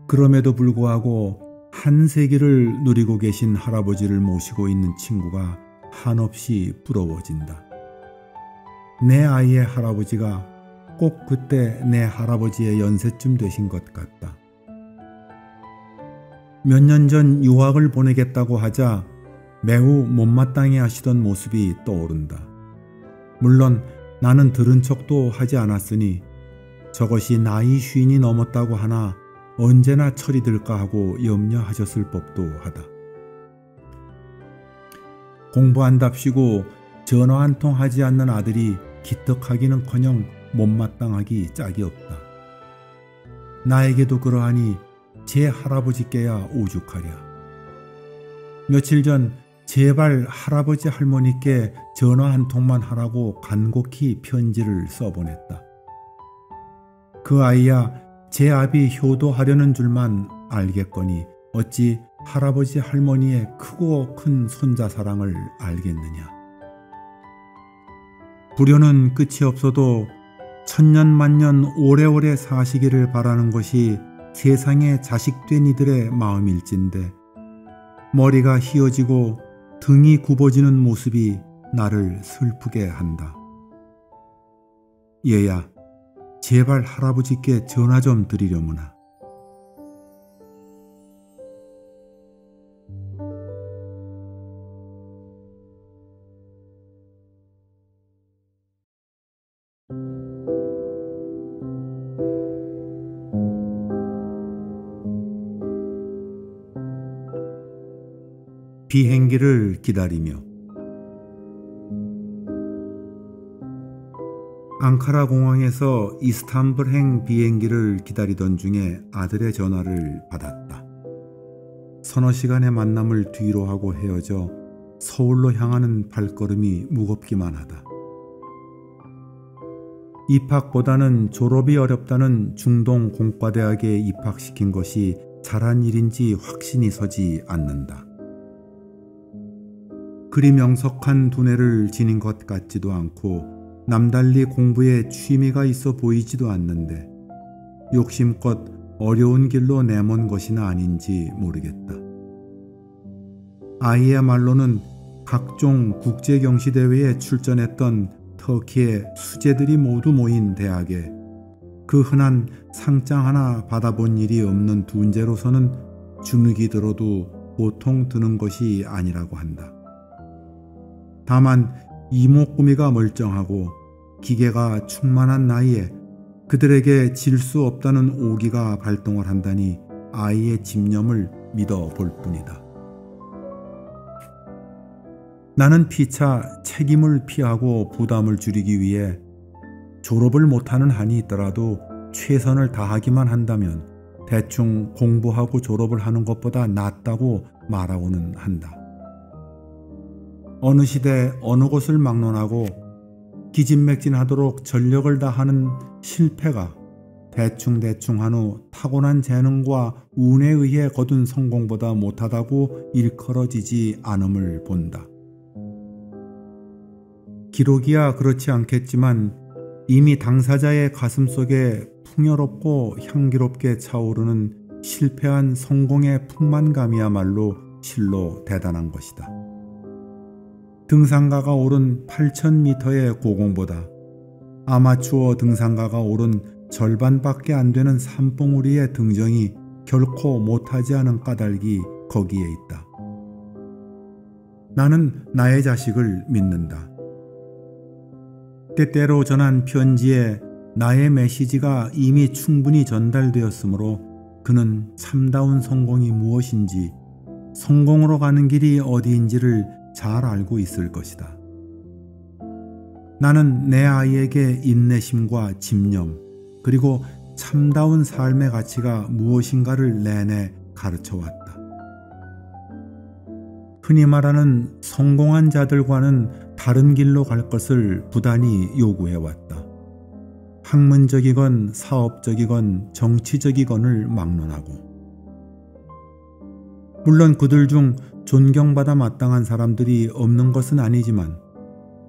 그럼에도 불구하고 한 세기를 누리고 계신 할아버지를 모시고 있는 친구가 한없이 부러워진다. 내 아이의 할아버지가 꼭 그때 내 할아버지의 연세쯤 되신 것 같다. 몇 년 전 유학을 보내겠다고 하자 매우 못마땅해 하시던 모습이 떠오른다. 물론 나는 들은 척도 하지 않았으니 저것이 나이 쉰이 넘었다고 하나 언제나 철이 들까 하고 염려하셨을 법도 하다. 공부한답시고 전화 한 통 하지 않는 아들이 기특하기는커녕 못마땅하기 짝이 없다. 나에게도 그러하니 제 할아버지께야 오죽하랴. 며칠 전 제발 할아버지 할머니께 전화 한 통만 하라고 간곡히 편지를 써보냈다. 그 아이야 제 앞이 효도하려는 줄만 알겠거니 어찌 할아버지 할머니의 크고 큰 손자 사랑을 알겠느냐. 불효는 끝이 없어도 천년만년 오래오래 사시기를 바라는 것이 세상에 자식된 이들의 마음일진데 머리가 휘어지고 등이 굽어지는 모습이 나를 슬프게 한다. 얘야, 제발 할아버지께 전화 좀 드리려무나. 비행기를 기다리며 앙카라 공항에서 이스탄불행 비행기를 기다리던 중에 아들의 전화를 받았다. 서너 시간의 만남을 뒤로 하고 헤어져 서울로 향하는 발걸음이 무겁기만 하다. 입학보다는 졸업이 어렵다는 중동 공과대학에 입학시킨 것이 잘한 일인지 확신이 서지 않는다. 그리 명석한 두뇌를 지닌 것 같지도 않고 남달리 공부에 취미가 있어 보이지도 않는데 욕심껏 어려운 길로 내몬 것이나 아닌지 모르겠다. 아이의 말로는 각종 국제경시대회에 출전했던 터키의 수재들이 모두 모인 대학에 그 흔한 상장 하나 받아본 일이 없는 둔재로서는 주눅이 들어도 보통 드는 것이 아니라고 한다. 다만 이목구미가 멀쩡하고 기계가 충만한 나이에 그들에게 질 수 없다는 오기가 발동을 한다니 아이의 집념을 믿어볼 뿐이다. 나는 피차 책임을 피하고 부담을 줄이기 위해 졸업을 못하는 한이 있더라도 최선을 다하기만 한다면 대충 공부하고 졸업을 하는 것보다 낫다고 말하고는 한다. 어느 시대 어느 곳을 막론하고 기진맥진하도록 전력을 다하는 실패가 대충대충 한 후 타고난 재능과 운에 의해 거둔 성공보다 못하다고 일컬어지지 않음을 본다. 기록이야 그렇지 않겠지만 이미 당사자의 가슴속에 풍요롭고 향기롭게 차오르는 실패한 성공의 풍만감이야말로 실로 대단한 것이다. 등산가가 오른 8,000m의 고공보다 아마추어 등산가가 오른 절반밖에 안 되는 산봉우리의 등정이 결코 못하지 않은 까닭이 거기에 있다. 나는 나의 자식을 믿는다. 때때로 전한 편지에 나의 메시지가 이미 충분히 전달되었으므로 그는 참다운 성공이 무엇인지, 성공으로 가는 길이 어디인지를 잘 알고 있을 것이다. 나는 내 아이에게 인내심과 집념, 그리고 참다운 삶의 가치가 무엇인가를 내내 가르쳐왔다. 흔히 말하는 성공한 자들과는 다른 길로 갈 것을 부단히 요구해왔다. 학문적이건 사업적이건 정치적이건을 막론하고. 물론 그들 중 존경받아 마땅한 사람들이 없는 것은 아니지만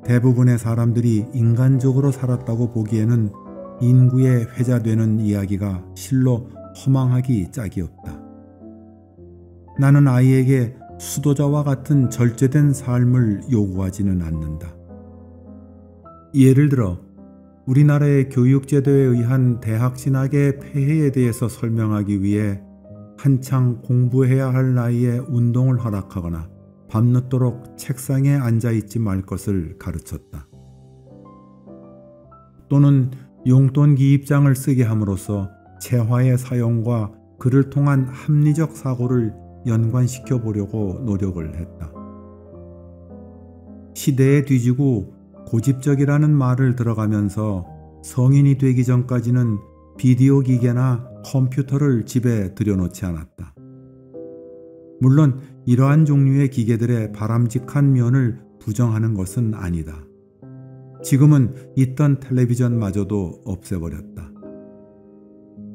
대부분의 사람들이 인간적으로 살았다고 보기에는 인구에 회자되는 이야기가 실로 허망하기 짝이 없다. 나는 아이에게 수도자와 같은 절제된 삶을 요구하지는 않는다. 예를 들어 우리나라의 교육제도에 의한 대학 진학의 폐해에 대해서 설명하기 위해 한창 공부해야 할 나이에 운동을 허락하거나 밤늦도록 책상에 앉아있지 말 것을 가르쳤다. 또는 용돈 기입장을 쓰게 함으로써 재화의 사용과 그를 통한 합리적 사고를 연관시켜 보려고 노력을 했다. 시대에 뒤지고 고집적이라는 말을 들어가면서 성인이 되기 전까지는 비디오 기계나 컴퓨터를 집에 들여놓지 않았다. 물론 이러한 종류의 기계들의 바람직한 면을 부정하는 것은 아니다. 지금은 있던 텔레비전마저도 없애버렸다.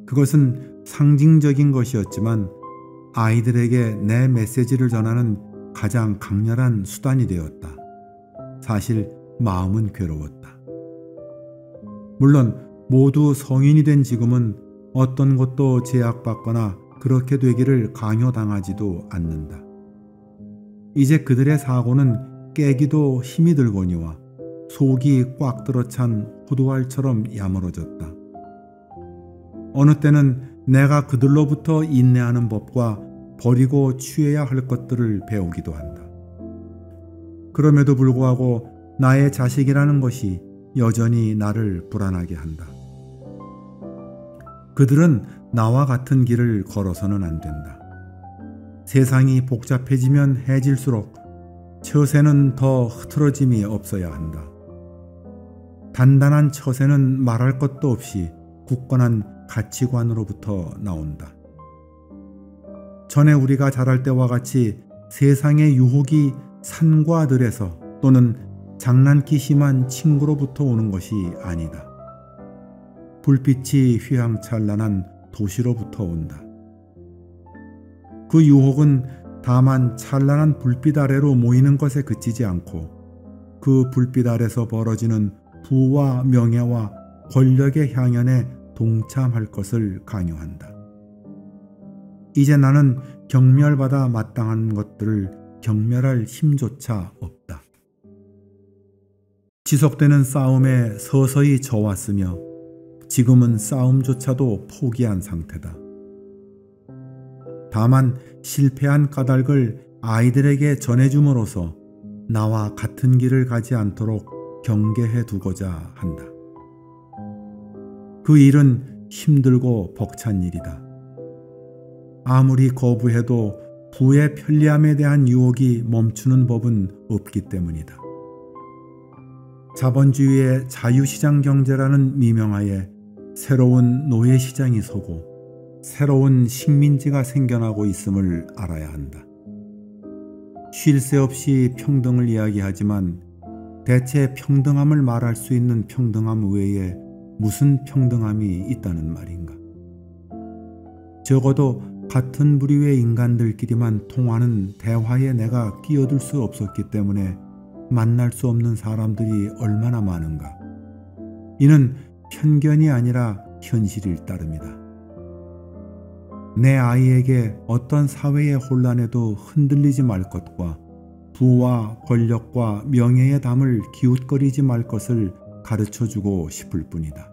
그것은 상징적인 것이었지만 아이들에게 내 메시지를 전하는 가장 강렬한 수단이 되었다. 사실 마음은 괴로웠다. 물론 모두 성인이 된 지금은 어떤 것도 제약받거나 그렇게 되기를 강요당하지도 않는다. 이제 그들의 사고는 깨기도 힘이 들거니와 속이 꽉 들어찬 호두알처럼 야물어졌다. 어느 때는 내가 그들로부터 인내하는 법과 버리고 취해야 할 것들을 배우기도 한다. 그럼에도 불구하고 나의 자식이라는 것이 여전히 나를 불안하게 한다. 그들은 나와 같은 길을 걸어서는 안 된다. 세상이 복잡해지면 해질수록 처세는 더 흐트러짐이 없어야 한다. 단단한 처세는 말할 것도 없이 굳건한 가치관으로부터 나온다. 전에 우리가 자랄 때와 같이 세상의 유혹이 산과 들에서 또는 장난기 심한 친구로부터 오는 것이 아니다. 불빛이 휘황찬란한 도시로부터 온다. 그 유혹은 다만 찬란한 불빛 아래로 모이는 것에 그치지 않고 그 불빛 아래서 벌어지는 부와 명예와 권력의 향연에 동참할 것을 강요한다. 이제 나는 경멸받아 마땅한 것들을 경멸할 힘조차 없다. 지속되는 싸움에 서서히 져왔으며 지금은 싸움조차도 포기한 상태다. 다만 실패한 까닭을 아이들에게 전해줌으로써 나와 같은 길을 가지 않도록 경계해 두고자 한다. 그 일은 힘들고 벅찬 일이다. 아무리 거부해도 부의 편리함에 대한 유혹이 멈추는 법은 없기 때문이다. 자본주의의 자유시장 경제라는 미명하에 새로운 노예시장이 서고 새로운 식민지가 생겨나고 있음을 알아야 한다. 쉴 새 없이 평등을 이야기하지만 대체 평등함을 말할 수 있는 평등함 외에 무슨 평등함이 있다는 말인가? 적어도 같은 부류의 인간들끼리만 통하는 대화에 내가 끼어들 수 없었기 때문에 만날 수 없는 사람들이 얼마나 많은가? 이는 편견이 아니라 현실일 따름이다. 내 아이에게 어떤 사회의 혼란에도 흔들리지 말 것과 부와 권력과 명예의 담을 기웃거리지 말 것을 가르쳐주고 싶을 뿐이다.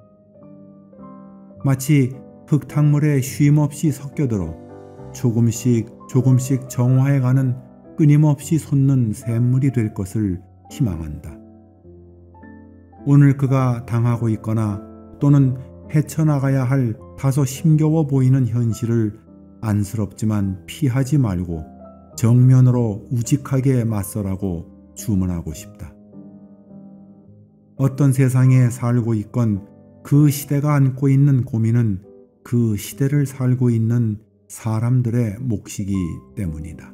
마치 흙탕물에 쉼없이 섞여들어 조금씩 정화해가는 끊임없이 솟는 샘물이 될 것을 희망한다. 오늘 그가 당하고 있거나 또는 헤쳐나가야 할 다소 힘겨워 보이는 현실을 안쓰럽지만 피하지 말고 정면으로 우직하게 맞서라고 주문하고 싶다. 어떤 세상에 살고 있건 그 시대가 안고 있는 고민은 그 시대를 살고 있는 사람들의 몫이기 때문이다.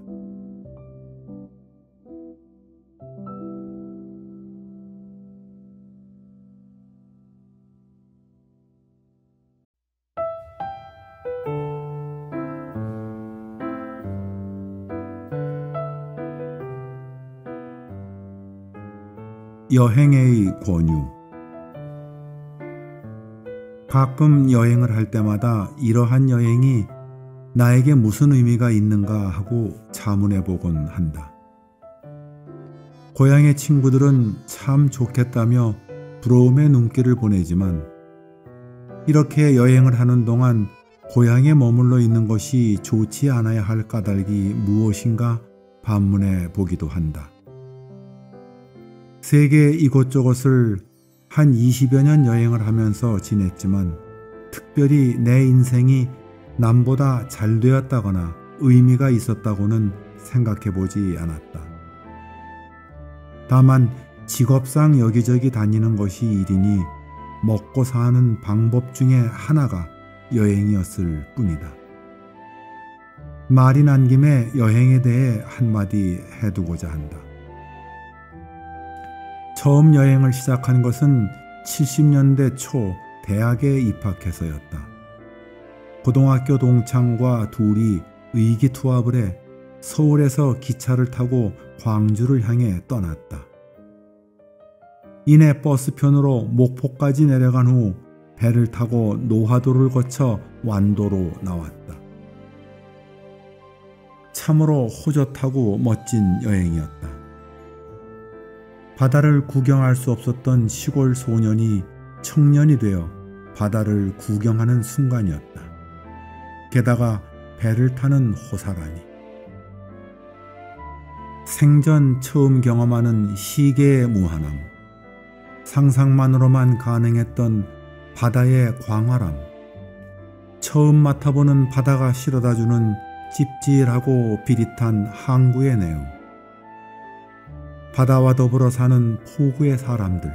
여행의 권유. 가끔 여행을 할 때마다 이러한 여행이 나에게 무슨 의미가 있는가 하고 자문해 보곤 한다. 고향의 친구들은 참 좋겠다며 부러움의 눈길을 보내지만 이렇게 여행을 하는 동안 고향에 머물러 있는 것이 좋지 않아야 할 까닭이 무엇인가 반문해 보기도 한다. 세계 이곳저곳을 한 20여 년 여행을 하면서 지냈지만 특별히 내 인생이 남보다 잘 되었다거나 의미가 있었다고는 생각해 보지 않았다. 다만 직업상 여기저기 다니는 것이 일이니 먹고 사는 방법 중에 하나가 여행이었을 뿐이다. 말이 난 김에 여행에 대해 한마디 해두고자 한다. 처음 여행을 시작한 것은 70년대 초 대학에 입학해서였다. 고등학교 동창과 둘이 의기투합을 해 서울에서 기차를 타고 광주를 향해 떠났다. 이내 버스편으로 목포까지 내려간 후 배를 타고 노하도를 거쳐 완도로 나왔다. 참으로 호젓하고 멋진 여행이었다. 바다를 구경할 수 없었던 시골 소년이 청년이 되어 바다를 구경하는 순간이었다. 게다가 배를 타는 호사라니. 생전 처음 경험하는 시계의 무한함, 상상만으로만 가능했던 바다의 광활함, 처음 맡아보는 바다가 실어다주는 찝찝하고 비릿한 항구의 내음, 바다와 더불어 사는 포구의 사람들,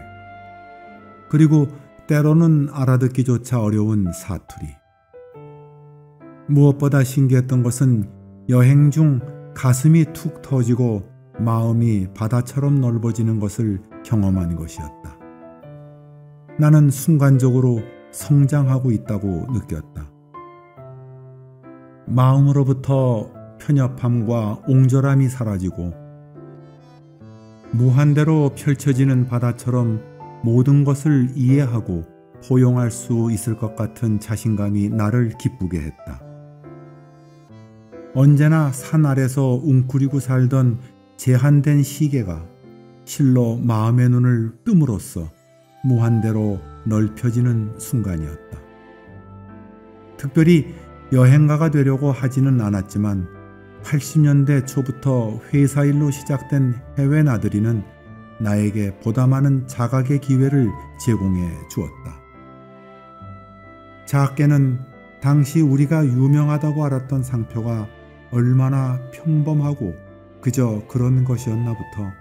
그리고 때로는 알아듣기조차 어려운 사투리. 무엇보다 신기했던 것은 여행 중 가슴이 툭 터지고 마음이 바다처럼 넓어지는 것을 경험한 것이었다. 나는 순간적으로 성장하고 있다고 느꼈다. 마음으로부터 편협함과 옹졸함이 사라지고 무한대로 펼쳐지는 바다처럼 모든 것을 이해하고 포용할 수 있을 것 같은 자신감이 나를 기쁘게 했다. 언제나 산 아래서 웅크리고 살던 제한된 시계가 실로 마음의 눈을 뜸으로써 무한대로 넓혀지는 순간이었다. 특별히 여행가가 되려고 하지는 않았지만 80년대 초부터 회사 일로 시작된 해외 나들이는 나에게 보다 많은 자각의 기회를 제공해 주었다. 작게는 당시 우리가 유명하다고 알았던 상표가 얼마나 평범하고 그저 그런 것이었나부터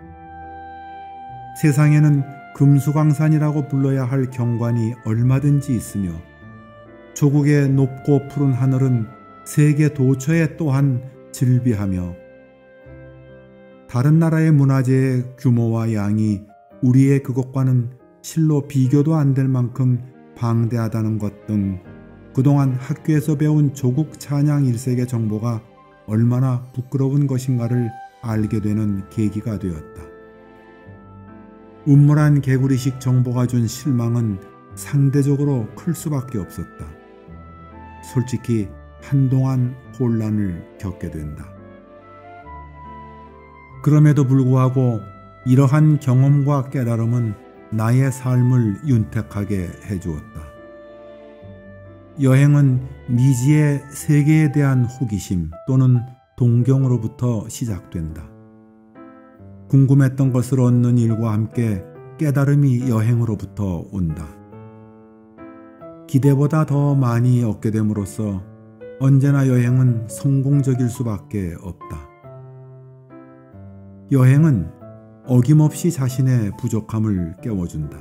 세상에는 금수강산이라고 불러야 할 경관이 얼마든지 있으며 조국의 높고 푸른 하늘은 세계 도처에 또한 즐비하며 다른 나라의 문화재의 규모와 양이 우리의 그것과는 실로 비교도 안 될 만큼 방대하다는 것 등 그동안 학교에서 배운 조국 찬양 일색의 정보가 얼마나 부끄러운 것인가를 알게 되는 계기가 되었다. 음모란 개구리식 정보가 준 실망은 상대적으로 클 수밖에 없었다. 솔직히 한동안 혼란을 겪게 된다. 그럼에도 불구하고 이러한 경험과 깨달음은 나의 삶을 윤택하게 해주었다. 여행은 미지의 세계에 대한 호기심 또는 동경으로부터 시작된다. 궁금했던 것을 얻는 일과 함께 깨달음이 여행으로부터 온다. 기대보다 더 많이 얻게 됨으로써 언제나 여행은 성공적일 수밖에 없다. 여행은 어김없이 자신의 부족함을 깨워준다.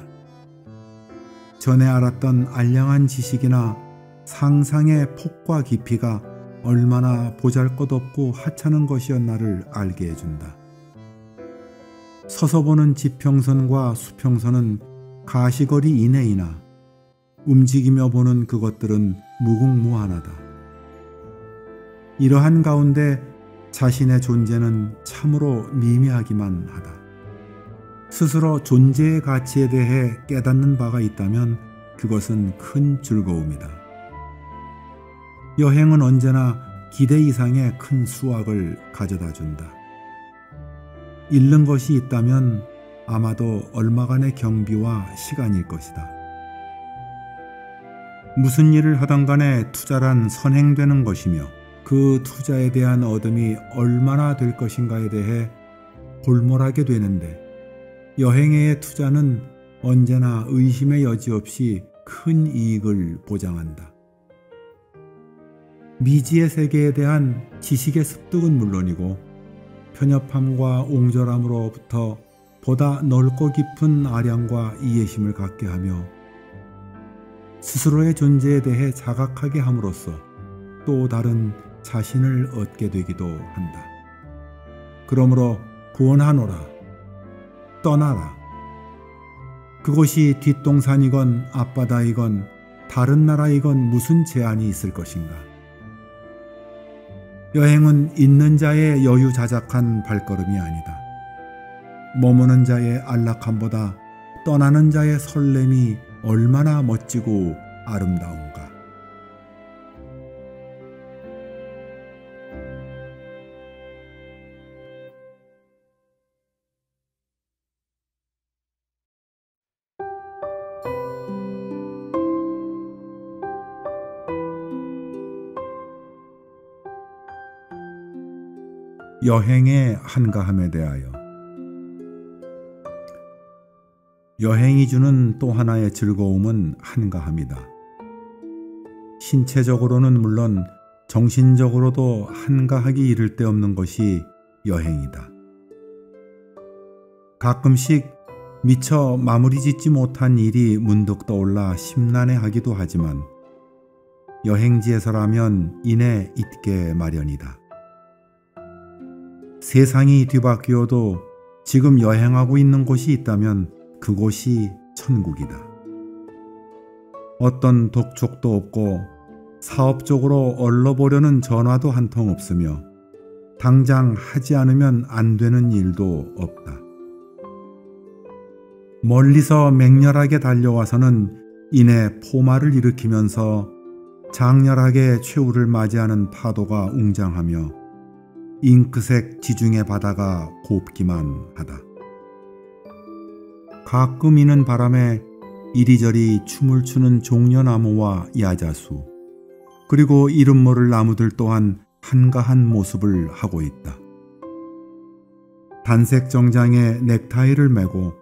전에 알았던 알량한 지식이나 상상의 폭과 깊이가 얼마나 보잘것없고 하찮은 것이었나를 알게 해준다. 서서 보는 지평선과 수평선은 가시거리 이내이나 움직이며 보는 그것들은 무궁무한하다. 이러한 가운데 자신의 존재는 참으로 미미하기만 하다. 스스로 존재의 가치에 대해 깨닫는 바가 있다면 그것은 큰 즐거움이다. 여행은 언제나 기대 이상의 큰 수확을 가져다 준다. 잃는 것이 있다면 아마도 얼마간의 경비와 시간일 것이다. 무슨 일을 하던 간에 투자란 선행되는 것이며 그 투자에 대한 얻음이 얼마나 될 것인가에 대해 골몰하게 되는데 여행의 투자는 언제나 의심의 여지 없이 큰 이익을 보장한다. 미지의 세계에 대한 지식의 습득은 물론이고 편협함과 옹졸함으로부터 보다 넓고 깊은 아량과 이해심을 갖게 하며 스스로의 존재에 대해 자각하게 함으로써 또 다른 자신을 얻게 되기도 한다. 그러므로 구원하노라, 떠나라. 그곳이 뒷동산이건 앞바다이건 다른 나라이건 무슨 제한이 있을 것인가. 여행은 있는 자의 여유자작한 발걸음이 아니다. 머무는 자의 안락함보다 떠나는 자의 설렘이 얼마나 멋지고 아름다운가. 여행의 한가함에 대하여. 여행이 주는 또 하나의 즐거움은 한가함이다. 신체적으로는 물론 정신적으로도 한가하기 이를 데 없는 것이 여행이다. 가끔씩 미처 마무리 짓지 못한 일이 문득 떠올라 심란해하기도 하지만 여행지에서라면 이내 잊게 마련이다. 세상이 뒤바뀌어도 지금 여행하고 있는 곳이 있다면 그곳이 천국이다. 어떤 독촉도 없고 사업적으로 얼러보려는 전화도 한 통 없으며 당장 하지 않으면 안 되는 일도 없다. 멀리서 맹렬하게 달려와서는 이내 포마를 일으키면서 장렬하게 최후를 맞이하는 파도가 웅장하며 잉크색 지중해 바다가 곱기만 하다. 가끔 이는 바람에 이리저리 춤을 추는 종려나무와 야자수, 그리고 이름 모를 나무들 또한 한가한 모습을 하고 있다. 단색 정장에 넥타이를 메고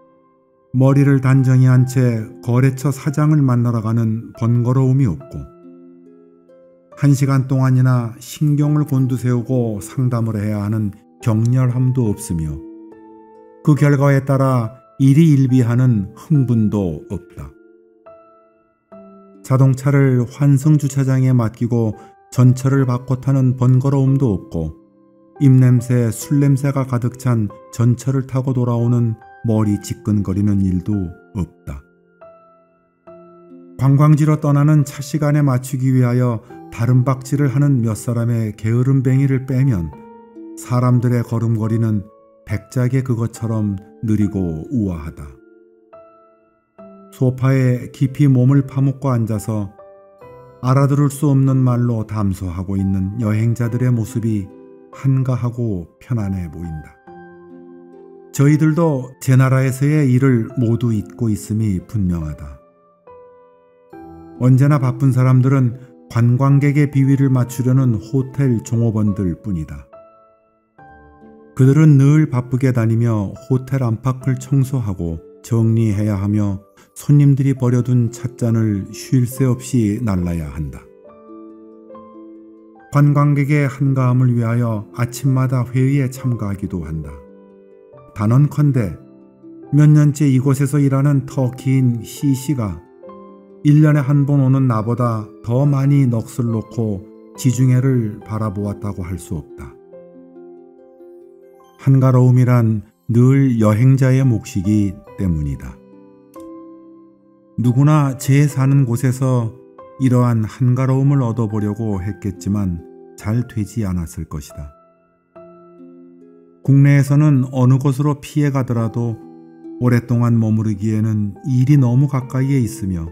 머리를 단정히 한 채 거래처 사장을 만나러 가는 번거로움이 없고 1시간 동안이나 신경을 곤두세우고 상담을 해야 하는 격렬함도 없으며 그 결과에 따라 일희일비하는 흥분도 없다. 자동차를 환승주차장에 맡기고 전철을 바꿔 타는 번거로움도 없고 입냄새, 술냄새가 가득 찬 전철을 타고 돌아오는 머리 지끈거리는 일도 없다. 관광지로 떠나는 차 시간에 맞추기 위하여 다른 박질을 하는 몇 사람의 게으름뱅이를 빼면 사람들의 걸음걸이는 백작의 그것처럼 느리고 우아하다. 소파에 깊이 몸을 파묻고 앉아서 알아들을 수 없는 말로 담소하고 있는 여행자들의 모습이 한가하고 편안해 보인다. 저희들도 제 나라에서의 일을 모두 잊고 있음이 분명하다. 언제나 바쁜 사람들은 관광객의 비위를 맞추려는 호텔 종업원들 뿐이다. 그들은 늘 바쁘게 다니며 호텔 안팎을 청소하고 정리해야 하며 손님들이 버려둔 찻잔을 쉴 새 없이 날라야 한다. 관광객의 한가함을 위하여 아침마다 회의에 참가하기도 한다. 단언컨대 몇 년째 이곳에서 일하는 터키인 C씨가 1년에 한 번 오는 나보다 더 많이 넋을 놓고 지중해를 바라보았다고 할 수 없다. 한가로움이란 늘 여행자의 몫이기 때문이다. 누구나 제 사는 곳에서 이러한 한가로움을 얻어보려고 했겠지만 잘 되지 않았을 것이다. 국내에서는 어느 곳으로 피해 가더라도 오랫동안 머무르기에는 일이 너무 가까이에 있으며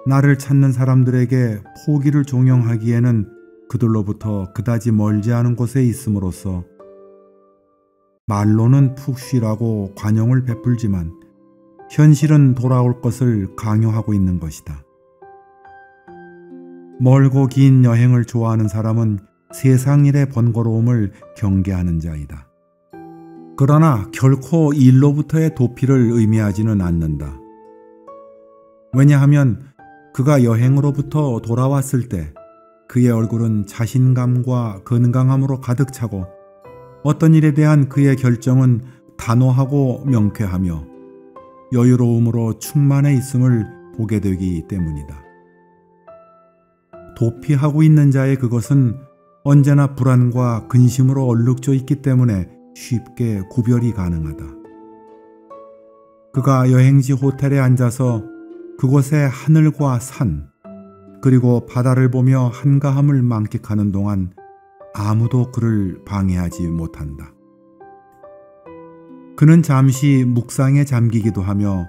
나를 찾는 사람들에게 포기를 종용하기에는 그들로부터 그다지 멀지 않은 곳에 있음으로써 말로는 푹 쉬라고 관용을 베풀지만 현실은 돌아올 것을 강요하고 있는 것이다. 멀고 긴 여행을 좋아하는 사람은 세상 일의 번거로움을 경계하는 자이다. 그러나 결코 일로부터의 도피를 의미하지는 않는다. 왜냐하면 그가 여행으로부터 돌아왔을 때 그의 얼굴은 자신감과 건강함으로 가득 차고 어떤 일에 대한 그의 결정은 단호하고 명쾌하며 여유로움으로 충만해 있음을 보게 되기 때문이다. 도피하고 있는 자의 그것은 언제나 불안과 근심으로 얼룩져 있기 때문에 쉽게 구별이 가능하다. 그가 여행지 호텔에 앉아서 그곳의 하늘과 산, 그리고 바다를 보며 한가함을 만끽하는 동안 아무도 그를 방해하지 못한다. 그는 잠시 묵상에 잠기기도 하며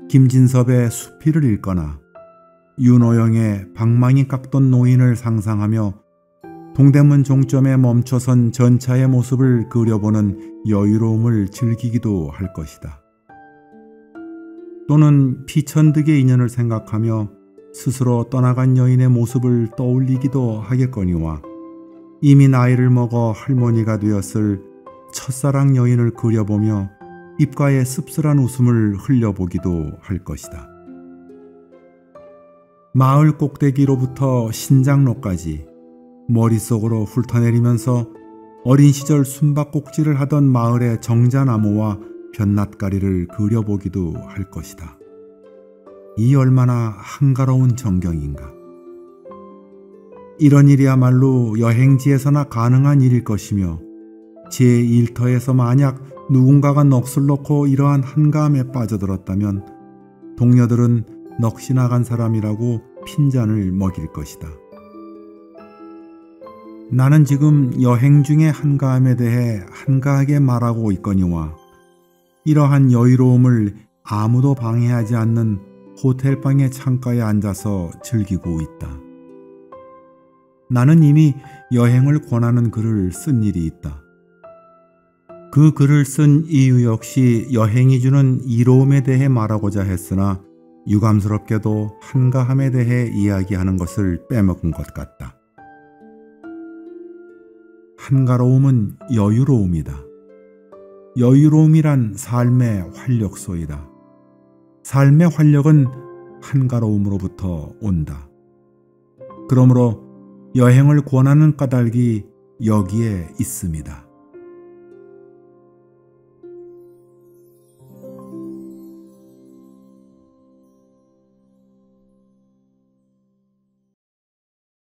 김진섭의 수필을 읽거나 윤호영의 방망이 깎던 노인을 상상하며 동대문 종점에 멈춰선 전차의 모습을 그려보는 여유로움을 즐기기도 할 것이다. 또는 피천득의 인연을 생각하며 스스로 떠나간 여인의 모습을 떠올리기도 하겠거니와 이미 나이를 먹어 할머니가 되었을 첫사랑 여인을 그려보며 입가에 씁쓸한 웃음을 흘려보기도 할 것이다. 마을 꼭대기로부터 신장로까지 머릿속으로 훑어내리면서 어린 시절 숨바꼭질을 하던 마을의 정자나무와 볕낫가리를 그려보기도 할 것이다. 이 얼마나 한가로운 정경인가. 이런 일이야말로 여행지에서나 가능한 일일 것이며 제1터에서 만약 누군가가 넋을 놓고 이러한 한가함에 빠져들었다면 동료들은 넋이 나간 사람이라고 핀잔을 먹일 것이다. 나는 지금 여행 중의 한가함에 대해 한가하게 말하고 있거니와 이러한 여유로움을 아무도 방해하지 않는 호텔방의 창가에 앉아서 즐기고 있다. 나는 이미 여행을 권하는 글을 쓴 일이 있다. 그 글을 쓴 이유 역시 여행이 주는 이로움에 대해 말하고자 했으나 유감스럽게도 한가함에 대해 이야기하는 것을 빼먹은 것 같다. 한가로움은 여유로움이다. 여유로움이란 삶의 활력소이다. 삶의 활력은 한가로움으로부터 온다. 그러므로 여행을 권하는 까닭이 여기에 있습니다.